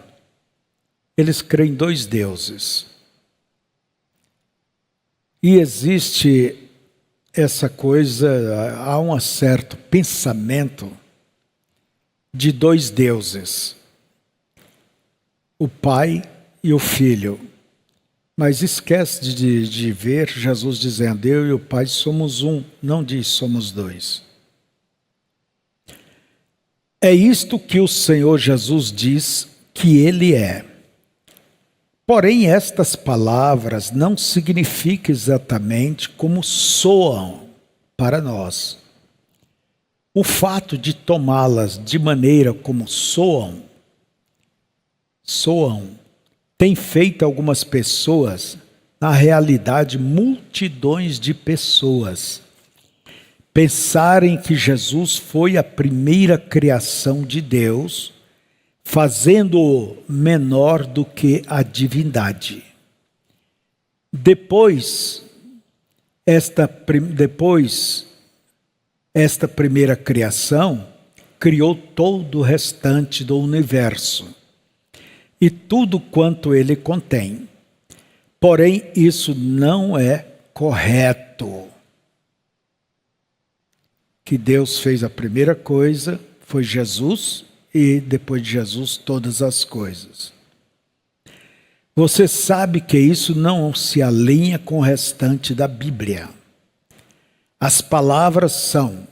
eles creem em 2 deuses. E existe essa coisa, há um certo pensamento de 2 deuses. O Pai e o Filho. Mas esquece de ver Jesus dizendo, eu e o Pai somos um, não diz somos 2. É isto que o Senhor Jesus diz que Ele é. Porém, estas palavras não significam exatamente como soam para nós. O fato de tomá-las de maneira como soam, tem feito algumas pessoas, na realidade multidões de pessoas, pensarem que Jesus foi a primeira criação de Deus, fazendo-o menor do que a divindade. Depois, esta primeira criação criou todo o restante do universo e tudo quanto ele contém. Porém, isso não é correto. Que Deus fez a primeira coisa, foi Jesus, e depois de Jesus todas as coisas. Você sabe que isso não se alinha com o restante da Bíblia. As palavras são: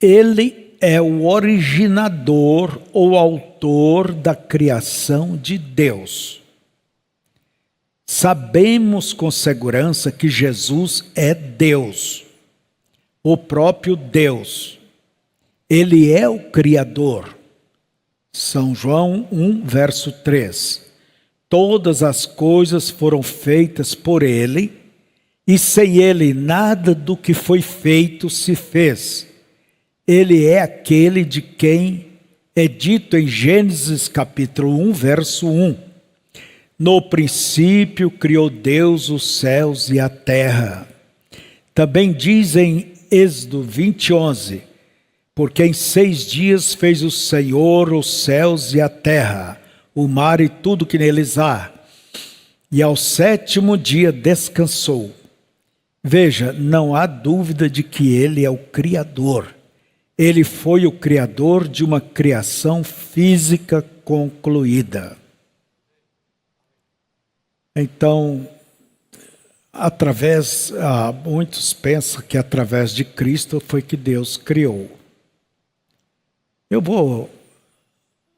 Ele é o originador ou autor da criação de Deus. Sabemos com segurança que Jesus é Deus, o próprio Deus. Ele é o Criador. São João 1, verso 3. Todas as coisas foram feitas por Ele, e sem Ele nada do que foi feito se fez. Ele é aquele de quem é dito em Gênesis capítulo 1, verso 1. No princípio criou Deus os céus e a terra. Também diz em Êxodo 20, 11, porque em 6 dias fez o Senhor os céus e a terra, o mar e tudo que neles há, e ao 7º dia descansou. Veja, não há dúvida de que Ele é o Criador. Ele foi o Criador de uma criação física concluída. Então, muitos pensam que através de Cristo foi que Deus criou. Eu vou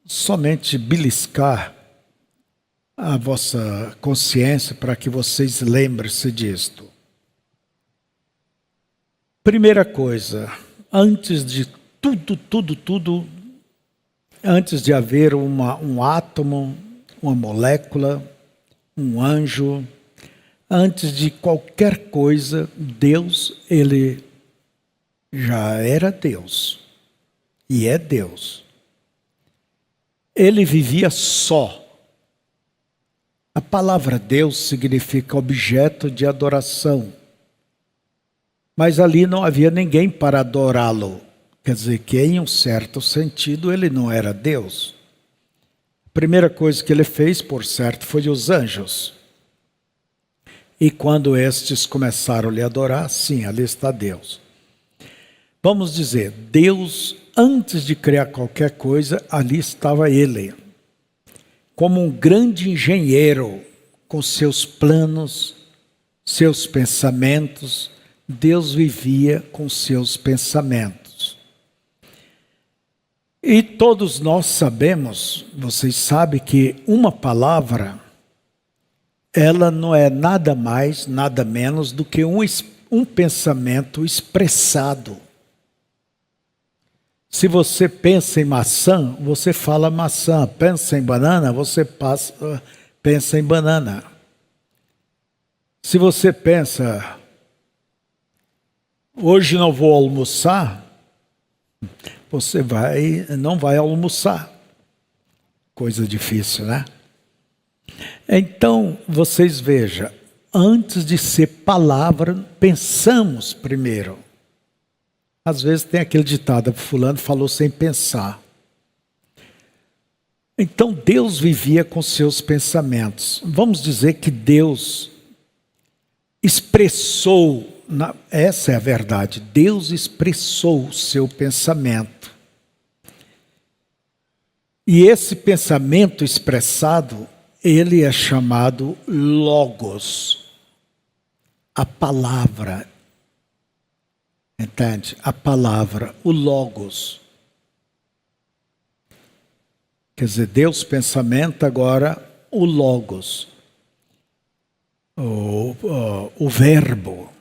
somente beliscar a vossa consciência para que vocês lembrem-se disto. Primeira coisa, antes de tudo, antes de haver um átomo, uma molécula, um anjo, antes de qualquer coisa, Deus, Ele já era Deus e é Deus. Ele vivia só. A palavra Deus significa objeto de adoração. Mas ali não havia ninguém para adorá-lo. Quer dizer que, em um certo sentido, ele não era Deus. A primeira coisa que ele fez, por certo, foi os anjos. E quando estes começaram a lhe adorar, sim, ali está Deus. Vamos dizer, Deus, antes de criar qualquer coisa, ali estava Ele. Como um grande engenheiro, com seus planos, seus pensamentos, Deus vivia com seus pensamentos. E todos nós sabemos, vocês sabem que uma palavra, ela não é nada mais, nada menos do que um pensamento expressado. Se você pensa em maçã, você fala maçã. Pensa em banana, você pensa em banana. Se você pensa, hoje não vou almoçar, você não vai almoçar. Coisa difícil, né? Então, vocês vejam, antes de ser palavra, pensamos primeiro. Às vezes tem aquele ditado, fulano falou sem pensar. Então, Deus vivia com seus pensamentos. Vamos dizer que Deus expressou, essa é a verdade, Deus expressou o seu pensamento. E esse pensamento expressado, ele é chamado Logos, a palavra. Entende? A palavra, o Logos. Quer dizer, Deus pensamento, agora o Logos. O verbo.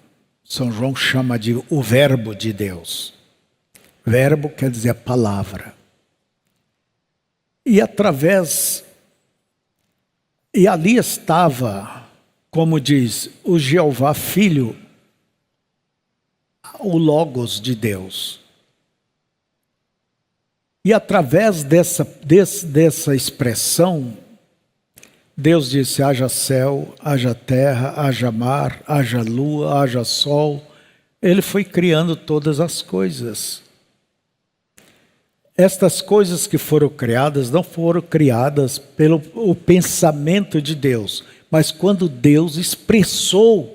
São João chama de o verbo de Deus. Verbo quer dizer a palavra. E ali estava, como diz, o Jeová Filho, o Logos de Deus. E através dessa expressão, Deus disse, haja céu, haja terra, haja mar, haja lua, haja sol. Ele foi criando todas as coisas. Estas coisas que foram criadas não foram criadas pelo o pensamento de Deus, mas quando Deus expressou.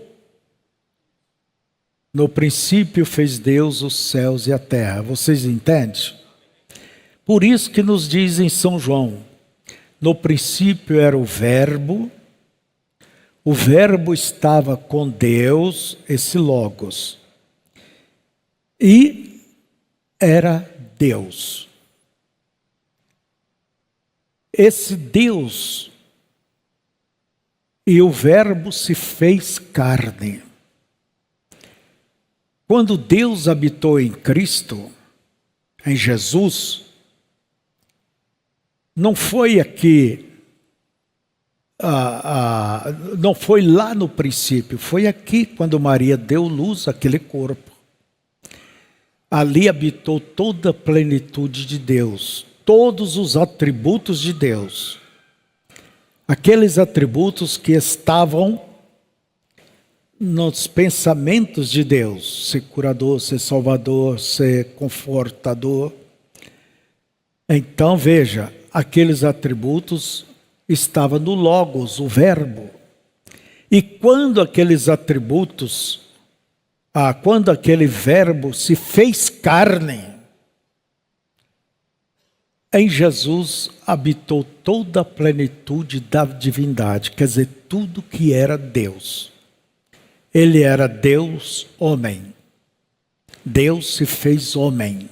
No princípio fez Deus os céus e a terra. Vocês entendem? Por isso que nos diz em São João, no princípio era o Verbo estava com Deus, esse Logos, e era Deus. Esse Deus e o Verbo se fez carne. Quando Deus habitou em Cristo, em Jesus, não foi aqui, não foi lá no princípio, foi aqui quando Maria deu luz àquele corpo. Ali habitou toda a plenitude de Deus, todos os atributos de Deus. Aqueles atributos que estavam nos pensamentos de Deus, ser curador, ser salvador, ser confortador. Então veja, aqueles atributos estavam no Logos, o Verbo. E quando aqueles atributos, quando aquele Verbo se fez carne, em Jesus habitou toda a plenitude da divindade, quer dizer, tudo que era Deus. Ele era Deus, homem. Deus se fez homem.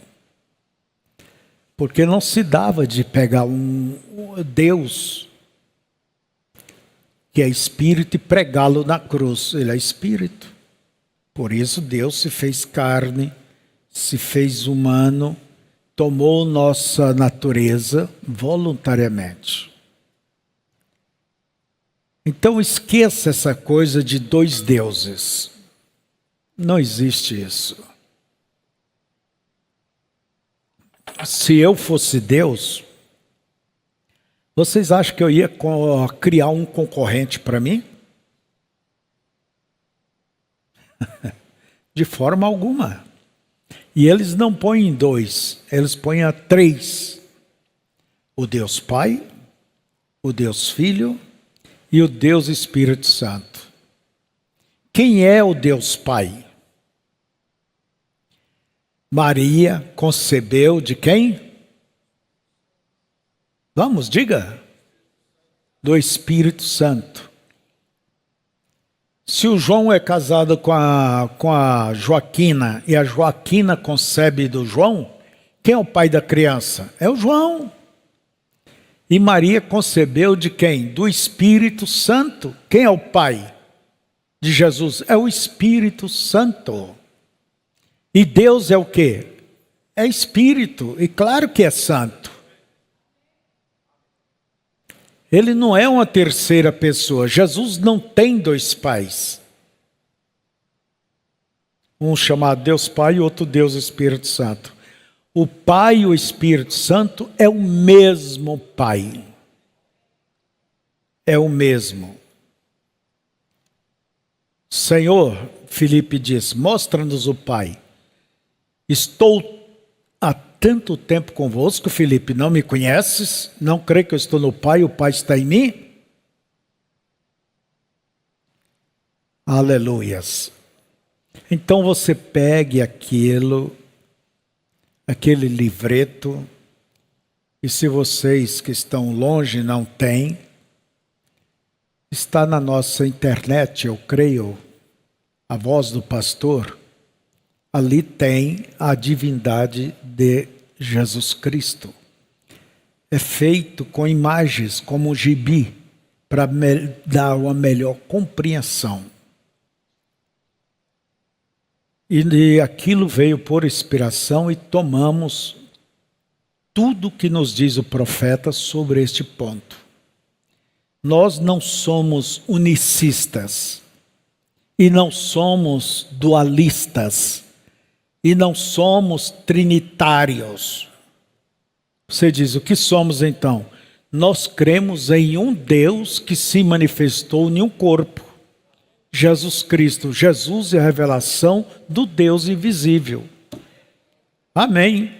Porque não se dava de pegar um Deus, que é espírito, e pregá-lo na cruz. Ele é espírito. Por isso Deus se fez carne, se fez humano, tomou nossa natureza voluntariamente. Então esqueça essa coisa de dois deuses. Não existe isso. Se eu fosse Deus, vocês acham que eu ia criar um concorrente para mim? De forma alguma. E eles não põem dois, eles põem a três. O Deus Pai, o Deus Filho e o Deus Espírito Santo. Quem é o Deus Pai? Maria concebeu de quem? Vamos, diga. Do Espírito Santo. Se o João é casado com a Joaquina e a Joaquina concebe do João, quem é o pai da criança? É o João. E Maria concebeu de quem? Do Espírito Santo. Quem é o pai de Jesus? É o Espírito Santo. E Deus é o quê? É Espírito, e claro que é santo. Ele não é uma terceira pessoa. Jesus não tem dois pais. Um chamado Deus Pai e outro Deus Espírito Santo. O Pai e o Espírito Santo é o mesmo Pai. É o mesmo. Senhor, Filipe diz, mostra-nos o Pai. Estou há tanto tempo convosco, Filipe, não me conheces? Não crê que eu estou no Pai, o Pai está em mim? Aleluias. Então você pegue aquele livreto, e se vocês que estão longe não têm, está na nossa internet, eu creio, a voz do pastor. Ali tem a divindade de Jesus Cristo. É feito com imagens como um gibi, para dar uma melhor compreensão. E aquilo veio por inspiração e tomamos tudo que nos diz o profeta sobre este ponto. Nós não somos unicistas e não somos dualistas. E não somos trinitários. Você diz, o que somos então? Nós cremos em um Deus que se manifestou em um corpo. Jesus Cristo. Jesus é a revelação do Deus invisível. Amém.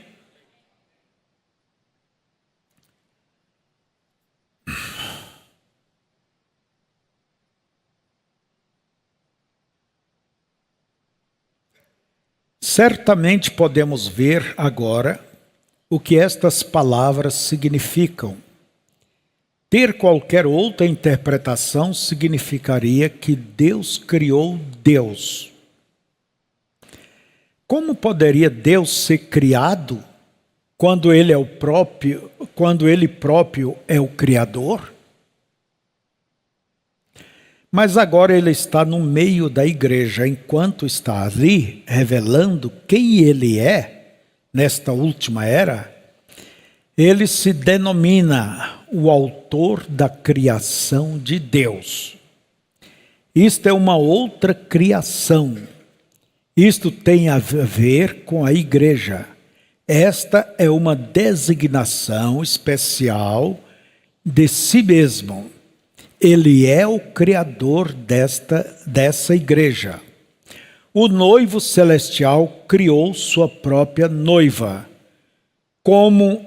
Certamente podemos ver agora o que estas palavras significam. Ter qualquer outra interpretação significaria que Deus criou Deus. Como poderia Deus ser criado quando ele próprio é o Criador? Mas agora ele está no meio da igreja, enquanto está ali revelando quem ele é nesta última era. Ele se denomina o autor da criação de Deus. Isto é uma outra criação. Isto tem a ver com a igreja. Esta é uma designação especial de si mesmo. Ele é o criador dessa igreja. O noivo celestial criou sua própria noiva. Como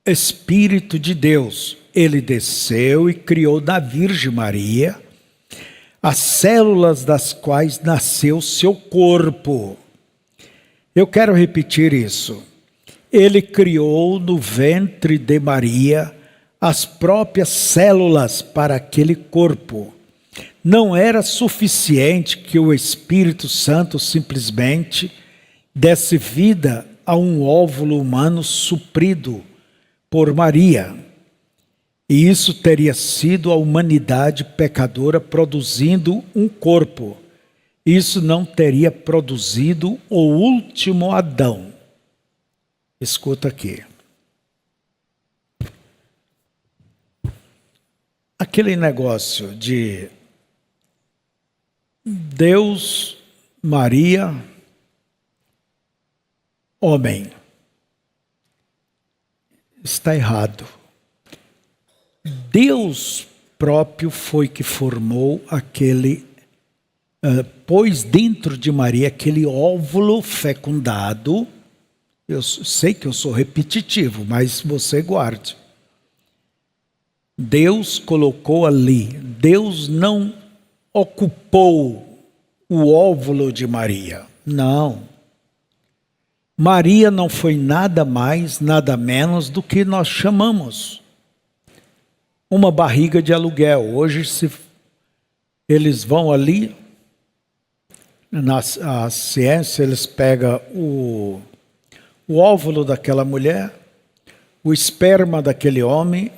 Espírito de Deus, ele desceu e criou da Virgem Maria as células das quais nasceu seu corpo. Eu quero repetir isso. Ele criou no ventre de Maria as próprias células para aquele corpo. Não era suficiente que o Espírito Santo simplesmente desse vida a um óvulo humano suprido por Maria. E isso teria sido a humanidade pecadora produzindo um corpo. Isso não teria produzido o último Adão. Escuta aqui. Aquele negócio de Deus, Maria, homem, está errado. Deus próprio foi que formou pôs dentro de Maria aquele óvulo fecundado. Eu sei que eu sou repetitivo, mas você guarde. Deus colocou ali. Deus não ocupou o óvulo de Maria. Não. Maria não foi nada mais, nada menos do que nós chamamos uma barriga de aluguel. Hoje, se eles vão ali, na ciência, eles pegam o óvulo daquela mulher, o esperma daquele homem,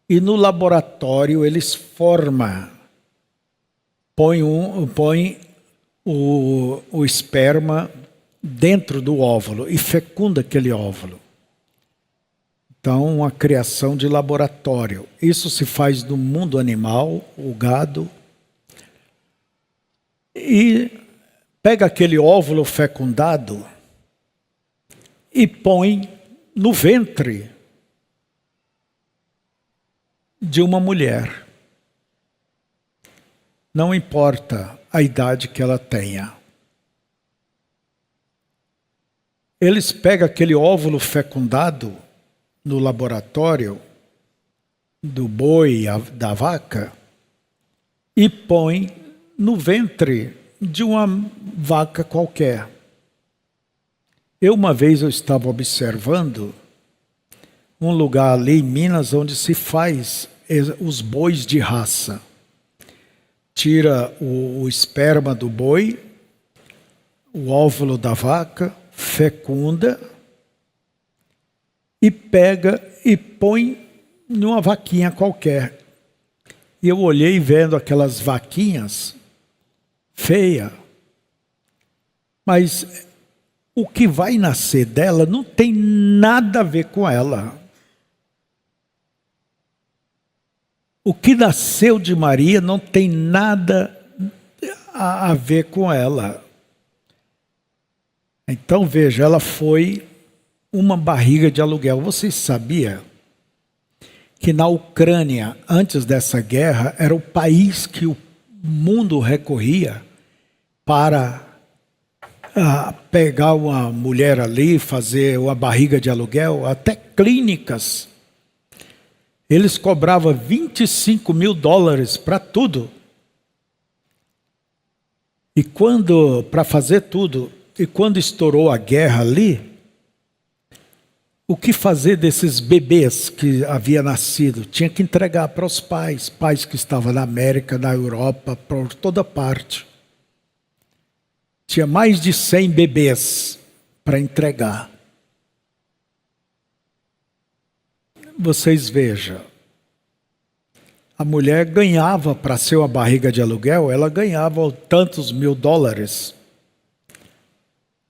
e no laboratório eles formam, põem o esperma dentro do óvulo e fecunda aquele óvulo. Então, uma criação de laboratório. Isso se faz no mundo animal, o gado. E pega aquele óvulo fecundado e põe no ventre de uma mulher. Não importa a idade que ela tenha. Eles pegam aquele óvulo fecundado no laboratório do boi, da vaca, e põe no ventre de uma vaca qualquer. Uma vez eu estava observando um lugar ali em Minas onde se faz os bois de raça. Tira o esperma do boi, o óvulo da vaca, fecunda e pega e põe numa vaquinha qualquer. E eu olhei vendo aquelas vaquinhas feias, mas o que vai nascer dela não tem nada a ver com ela. O que nasceu de Maria não tem nada a ver com ela. Então, veja, ela foi uma barriga de aluguel. Vocês sabiam que na Ucrânia, antes dessa guerra, era o país que o mundo recorria para pegar uma mulher ali, fazer uma barriga de aluguel, até clínicas. Eles cobravam $25 mil para tudo. E para fazer tudo, e quando estourou a guerra ali, O que fazer desses bebês que havia nascido? Tinha que entregar para os pais, pais que estavam na América, na Europa, por toda parte. Tinha mais de 100 bebês para entregar. Vocês vejam, a mulher ganhava, para ser uma barriga de aluguel, ela ganhava tantos mil dólares.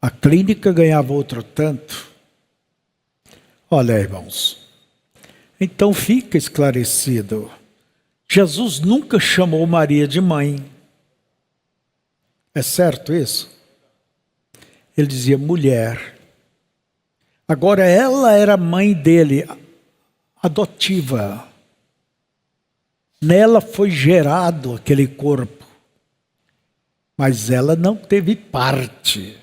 A clínica ganhava outro tanto. Olha, irmãos, então fica esclarecido. Jesus nunca chamou Maria de mãe. É certo isso? Ele dizia mulher. Agora ela era mãe dele, adotiva. Nela foi gerado aquele corpo. Mas ela não teve parte.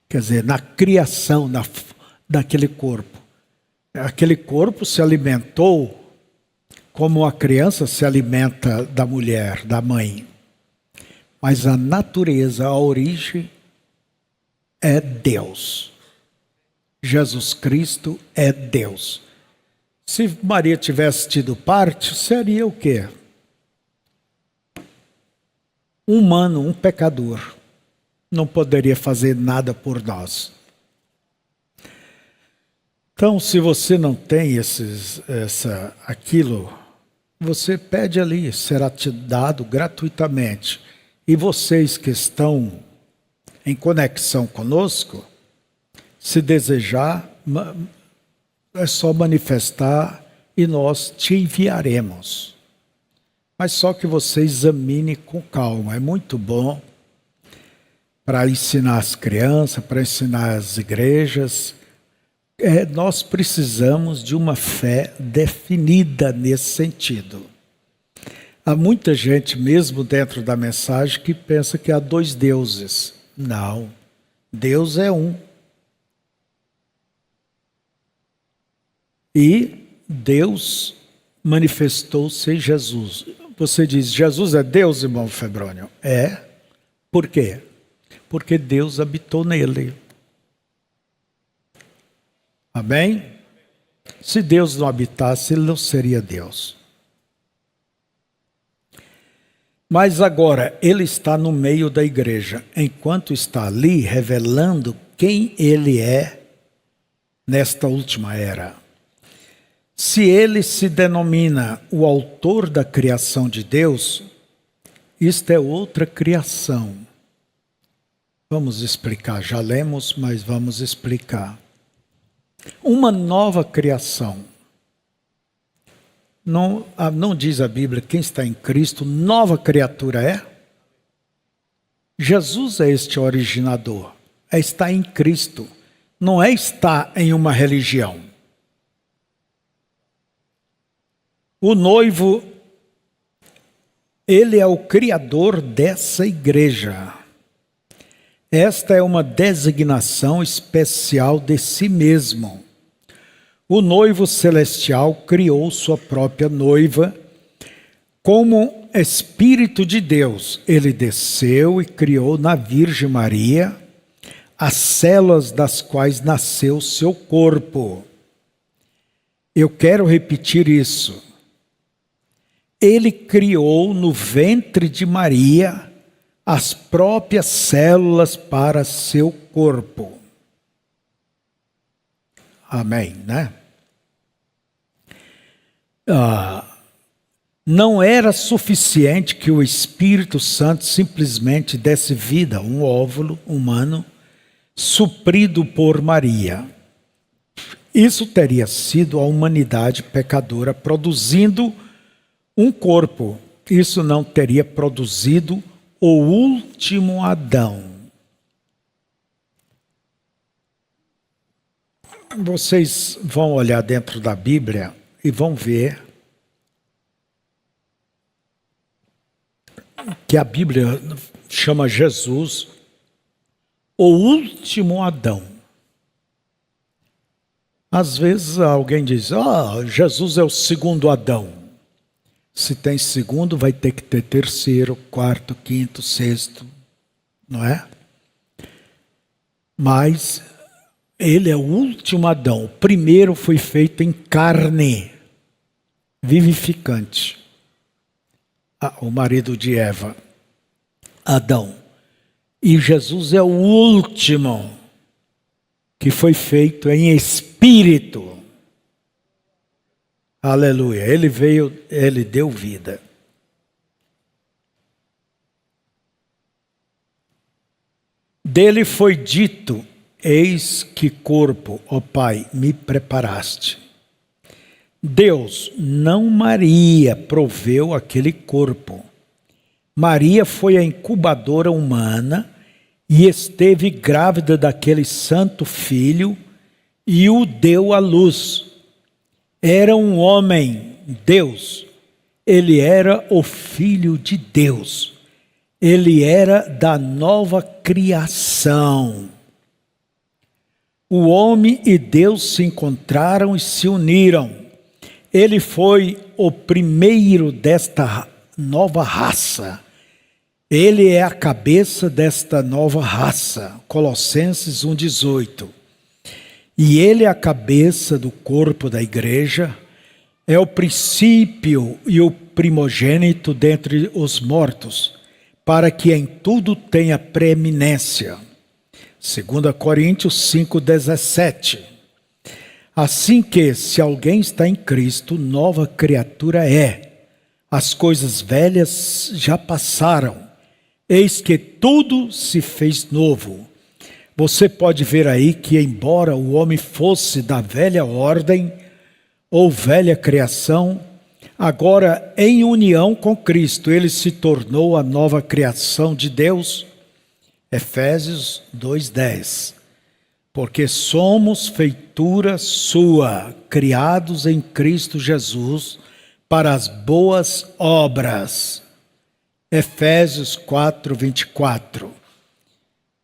Quer dizer, na criação daquele corpo. Aquele corpo se alimentou como a criança se alimenta da mulher, da mãe. Mas a natureza, a origem é Deus. Jesus Cristo é Deus. Se Maria tivesse tido parte, seria o quê? Um humano, um pecador. Não poderia fazer nada por nós. Então, se você não tem aquilo, você pede ali, será te dado gratuitamente. E vocês que estão em conexão conosco, se desejar, é só manifestar e nós te enviaremos. Mas só que você examine com calma. É muito bom para ensinar as crianças, para ensinar as igrejas. Nós precisamos de uma fé definida nesse sentido. Há muita gente, mesmo dentro da mensagem, que pensa que há dois deuses. Não, Deus é um. E Deus manifestou-se em Jesus. Você diz, Jesus é Deus, irmão Febrônio? É. Por quê? Porque Deus habitou nele. Amém? Se Deus não habitasse, ele não seria Deus. Mas agora, ele está no meio da igreja. Enquanto está ali, revelando quem ele é nesta última era. Se ele se denomina o autor da criação de Deus, isto é outra criação. Vamos explicar, já lemos, mas vamos explicar. Uma nova criação. Não diz a Bíblia, quem está em Cristo, nova criatura é? Jesus é este originador, é estar em Cristo, não é estar em uma religião. O noivo, ele é o criador dessa igreja. Esta é uma designação especial de si mesmo. O noivo celestial criou sua própria noiva como Espírito de Deus. Ele desceu e criou na Virgem Maria as células das quais nasceu seu corpo. Eu quero repetir isso. Ele criou no ventre de Maria as próprias células para seu corpo. Amém, né? Não era suficiente que o Espírito Santo simplesmente desse vida a um óvulo humano suprido por Maria. Isso teria sido a humanidade pecadora produzindo um corpo. Isso não teria produzido o último Adão. Vocês vão olhar dentro da Bíblia e vão ver que a Bíblia chama Jesus o último Adão. Às vezes alguém diz, Jesus é o segundo Adão. Se tem segundo, vai ter que ter terceiro, quarto, quinto, sexto, não é? Mas Ele é o último Adão. O primeiro foi feito em carne, vivificante. O marido de Eva, Adão. E Jesus é o último que foi feito em espírito. Aleluia. Ele veio, ele deu vida. Dele foi dito: eis que corpo, ó Pai, me preparaste. Deus, não Maria, proveu aquele corpo. Maria foi a incubadora humana e esteve grávida daquele santo filho e o deu à luz. Era um homem, Deus. Ele era o Filho de Deus. Ele era da nova criação. O homem e Deus se encontraram e se uniram. Ele foi o primeiro desta nova raça. Ele é a cabeça desta nova raça. Colossenses 1,18. E ele é a cabeça do corpo da igreja. É o princípio e o primogênito dentre os mortos, para que em tudo tenha preeminência. 2 Coríntios 5,17. Assim que, se alguém está em Cristo, nova criatura é. As coisas velhas já passaram. Eis que tudo se fez novo. Você pode ver aí que, embora o homem fosse da velha ordem ou velha criação, agora em união com Cristo, ele se tornou a nova criação de Deus. Efésios 2,10. Porque somos feitura sua, criados em Cristo Jesus, para as boas obras. Efésios 4,24.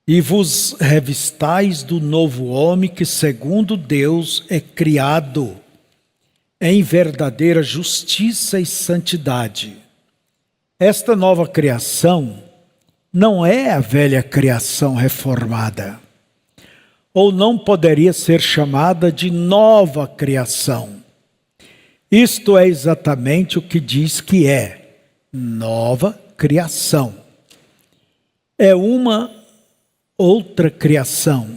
E vos revistais do novo homem que, segundo Deus, é criado em verdadeira justiça e santidade. Esta nova criação não é a velha criação reformada, ou não poderia ser chamada de nova criação. Isto é exatamente o que diz que é nova criação. É uma outra criação,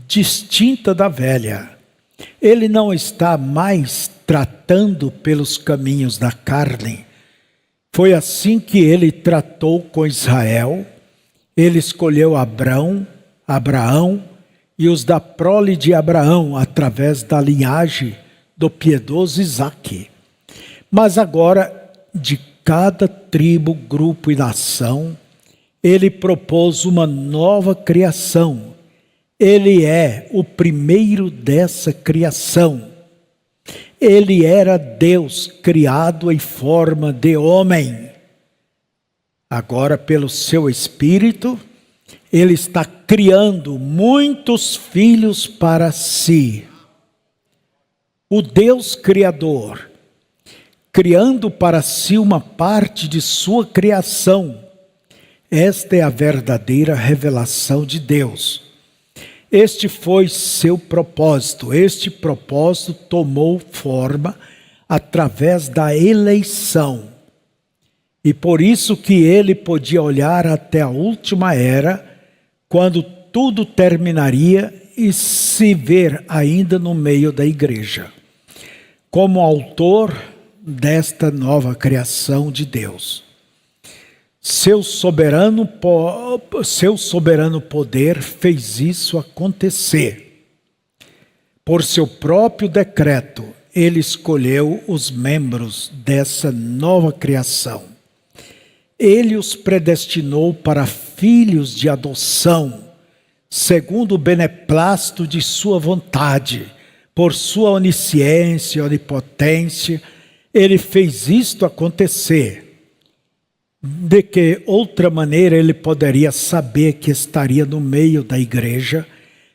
distinta da velha. Ele não está mais tratando pelos caminhos da carne. Foi assim que ele tratou com Israel. Ele escolheu Abraão e os da prole de Abraão, através da linhagem do piedoso Isaque. Mas agora, de cada tribo, grupo e nação, ele propôs uma nova criação. Ele é o primeiro dessa criação. Ele era Deus criado em forma de homem. Agora, pelo seu Espírito, ele está criando muitos filhos para si. O Deus Criador, criando para si uma parte de sua criação. Esta é a verdadeira revelação de Deus. Este foi seu propósito. Este propósito tomou forma através da eleição. E por isso que ele podia olhar até a última era, quando tudo terminaria, e se ver ainda no meio da igreja, como autor desta nova criação de Deus. Seu soberano poder fez isso acontecer. Por seu próprio decreto, ele escolheu os membros dessa nova criação. Ele os predestinou para filhos de adoção, segundo o beneplácito de sua vontade, por sua onisciência e onipotência. Ele fez isto acontecer. De que outra maneira ele poderia saber que estaria no meio da igreja,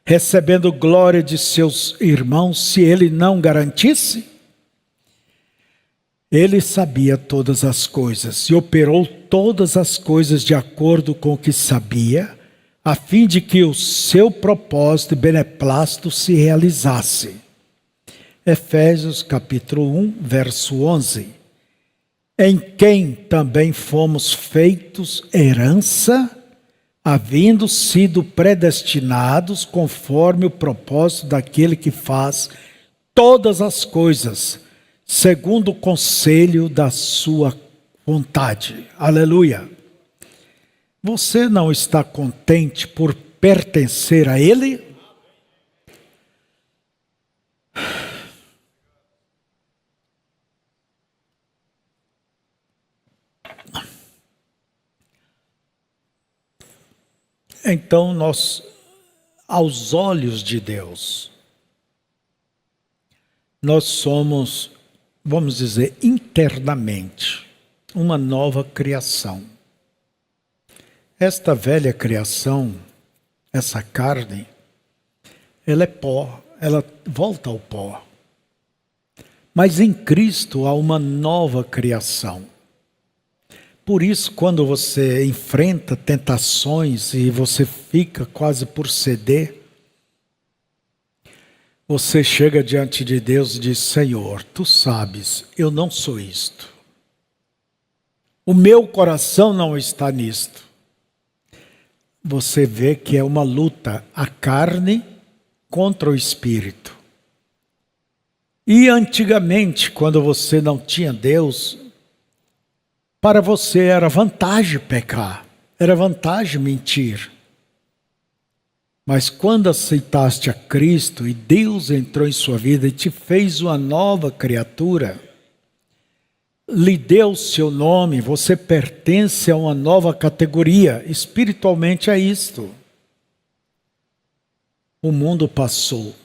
recebendo glória de seus irmãos, se ele não garantisse? Ele sabia todas as coisas e operou todas as coisas de acordo com o que sabia, a fim de que o seu propósito e beneplácito se realizasse. Efésios capítulo 1, verso 11. Em quem também fomos feitos herança, havendo sido predestinados conforme o propósito daquele que faz todas as coisas, segundo o conselho da sua vontade. Aleluia! Você não está contente por pertencer a Ele? Então nós, aos olhos de Deus, nós somos, vamos dizer, internamente, uma nova criação. Esta velha criação, essa carne, ela é pó, ela volta ao pó. Mas em Cristo há uma nova criação. Por isso, quando você enfrenta tentações e você fica quase por ceder, você chega diante de Deus e diz: Senhor, Tu sabes, eu não sou isto. O meu coração não está nisto. Você vê que é uma luta, a carne contra o espírito. E antigamente, quando você não tinha Deus, para você era vantagem pecar, era vantagem mentir. Mas quando aceitaste a Cristo e Deus entrou em sua vida e te fez uma nova criatura, lhe deu o seu nome, você pertence a uma nova categoria, espiritualmente é isto. O mundo passou,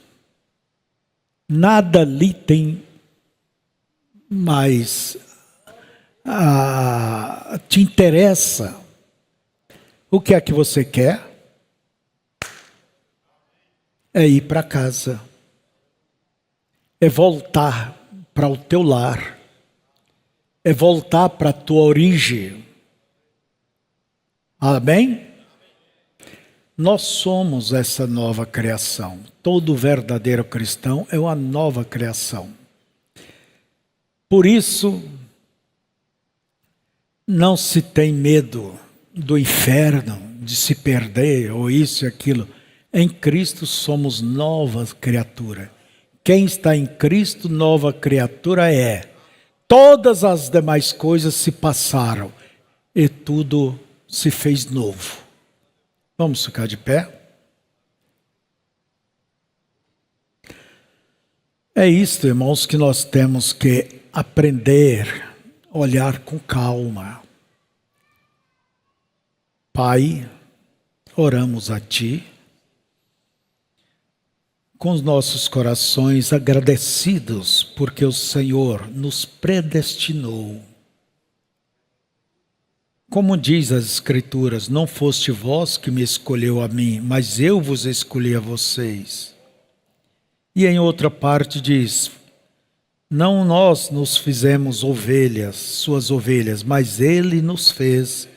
nada lhe tem mais, te interessa. O que é que você quer? É ir para casa, é voltar para o teu lar, é voltar para a tua origem. Amém? Nós somos essa nova criação. Todo verdadeiro cristão é uma nova criação. Por isso, não se tem medo do inferno, de se perder, ou isso e aquilo. Em Cristo somos nova criatura. Quem está em Cristo, nova criatura é. Todas as demais coisas se passaram e tudo se fez novo. Vamos ficar de pé? É isto, irmãos, que nós temos que aprender, olhar com calma. Pai, oramos a Ti, com os nossos corações agradecidos, porque o Senhor nos predestinou. Como diz as Escrituras, não foste vós que me escolheu a mim, mas eu vos escolhi a vocês. E em outra parte diz, não nós nos fizemos ovelhas, suas ovelhas, mas Ele nos fez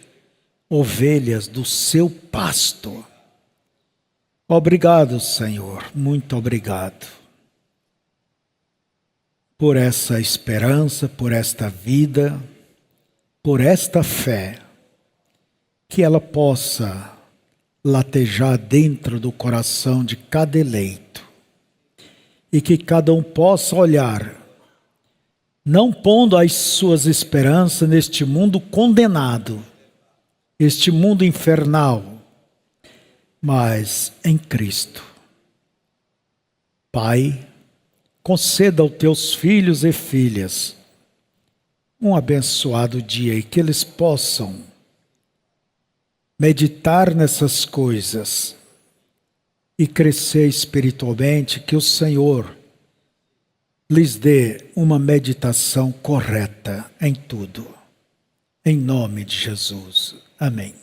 ovelhas do seu pasto. Obrigado, Senhor, muito obrigado por essa esperança, por esta vida, por esta fé, que ela possa latejar dentro do coração de cada eleito e que cada um possa olhar, não pondo as suas esperanças neste mundo condenado, este mundo infernal, mas em Cristo. Pai, conceda aos teus filhos e filhas um abençoado dia e que eles possam meditar nessas coisas e crescer espiritualmente, que o Senhor lhes dê uma meditação correta em tudo. Em nome de Jesus. Amém.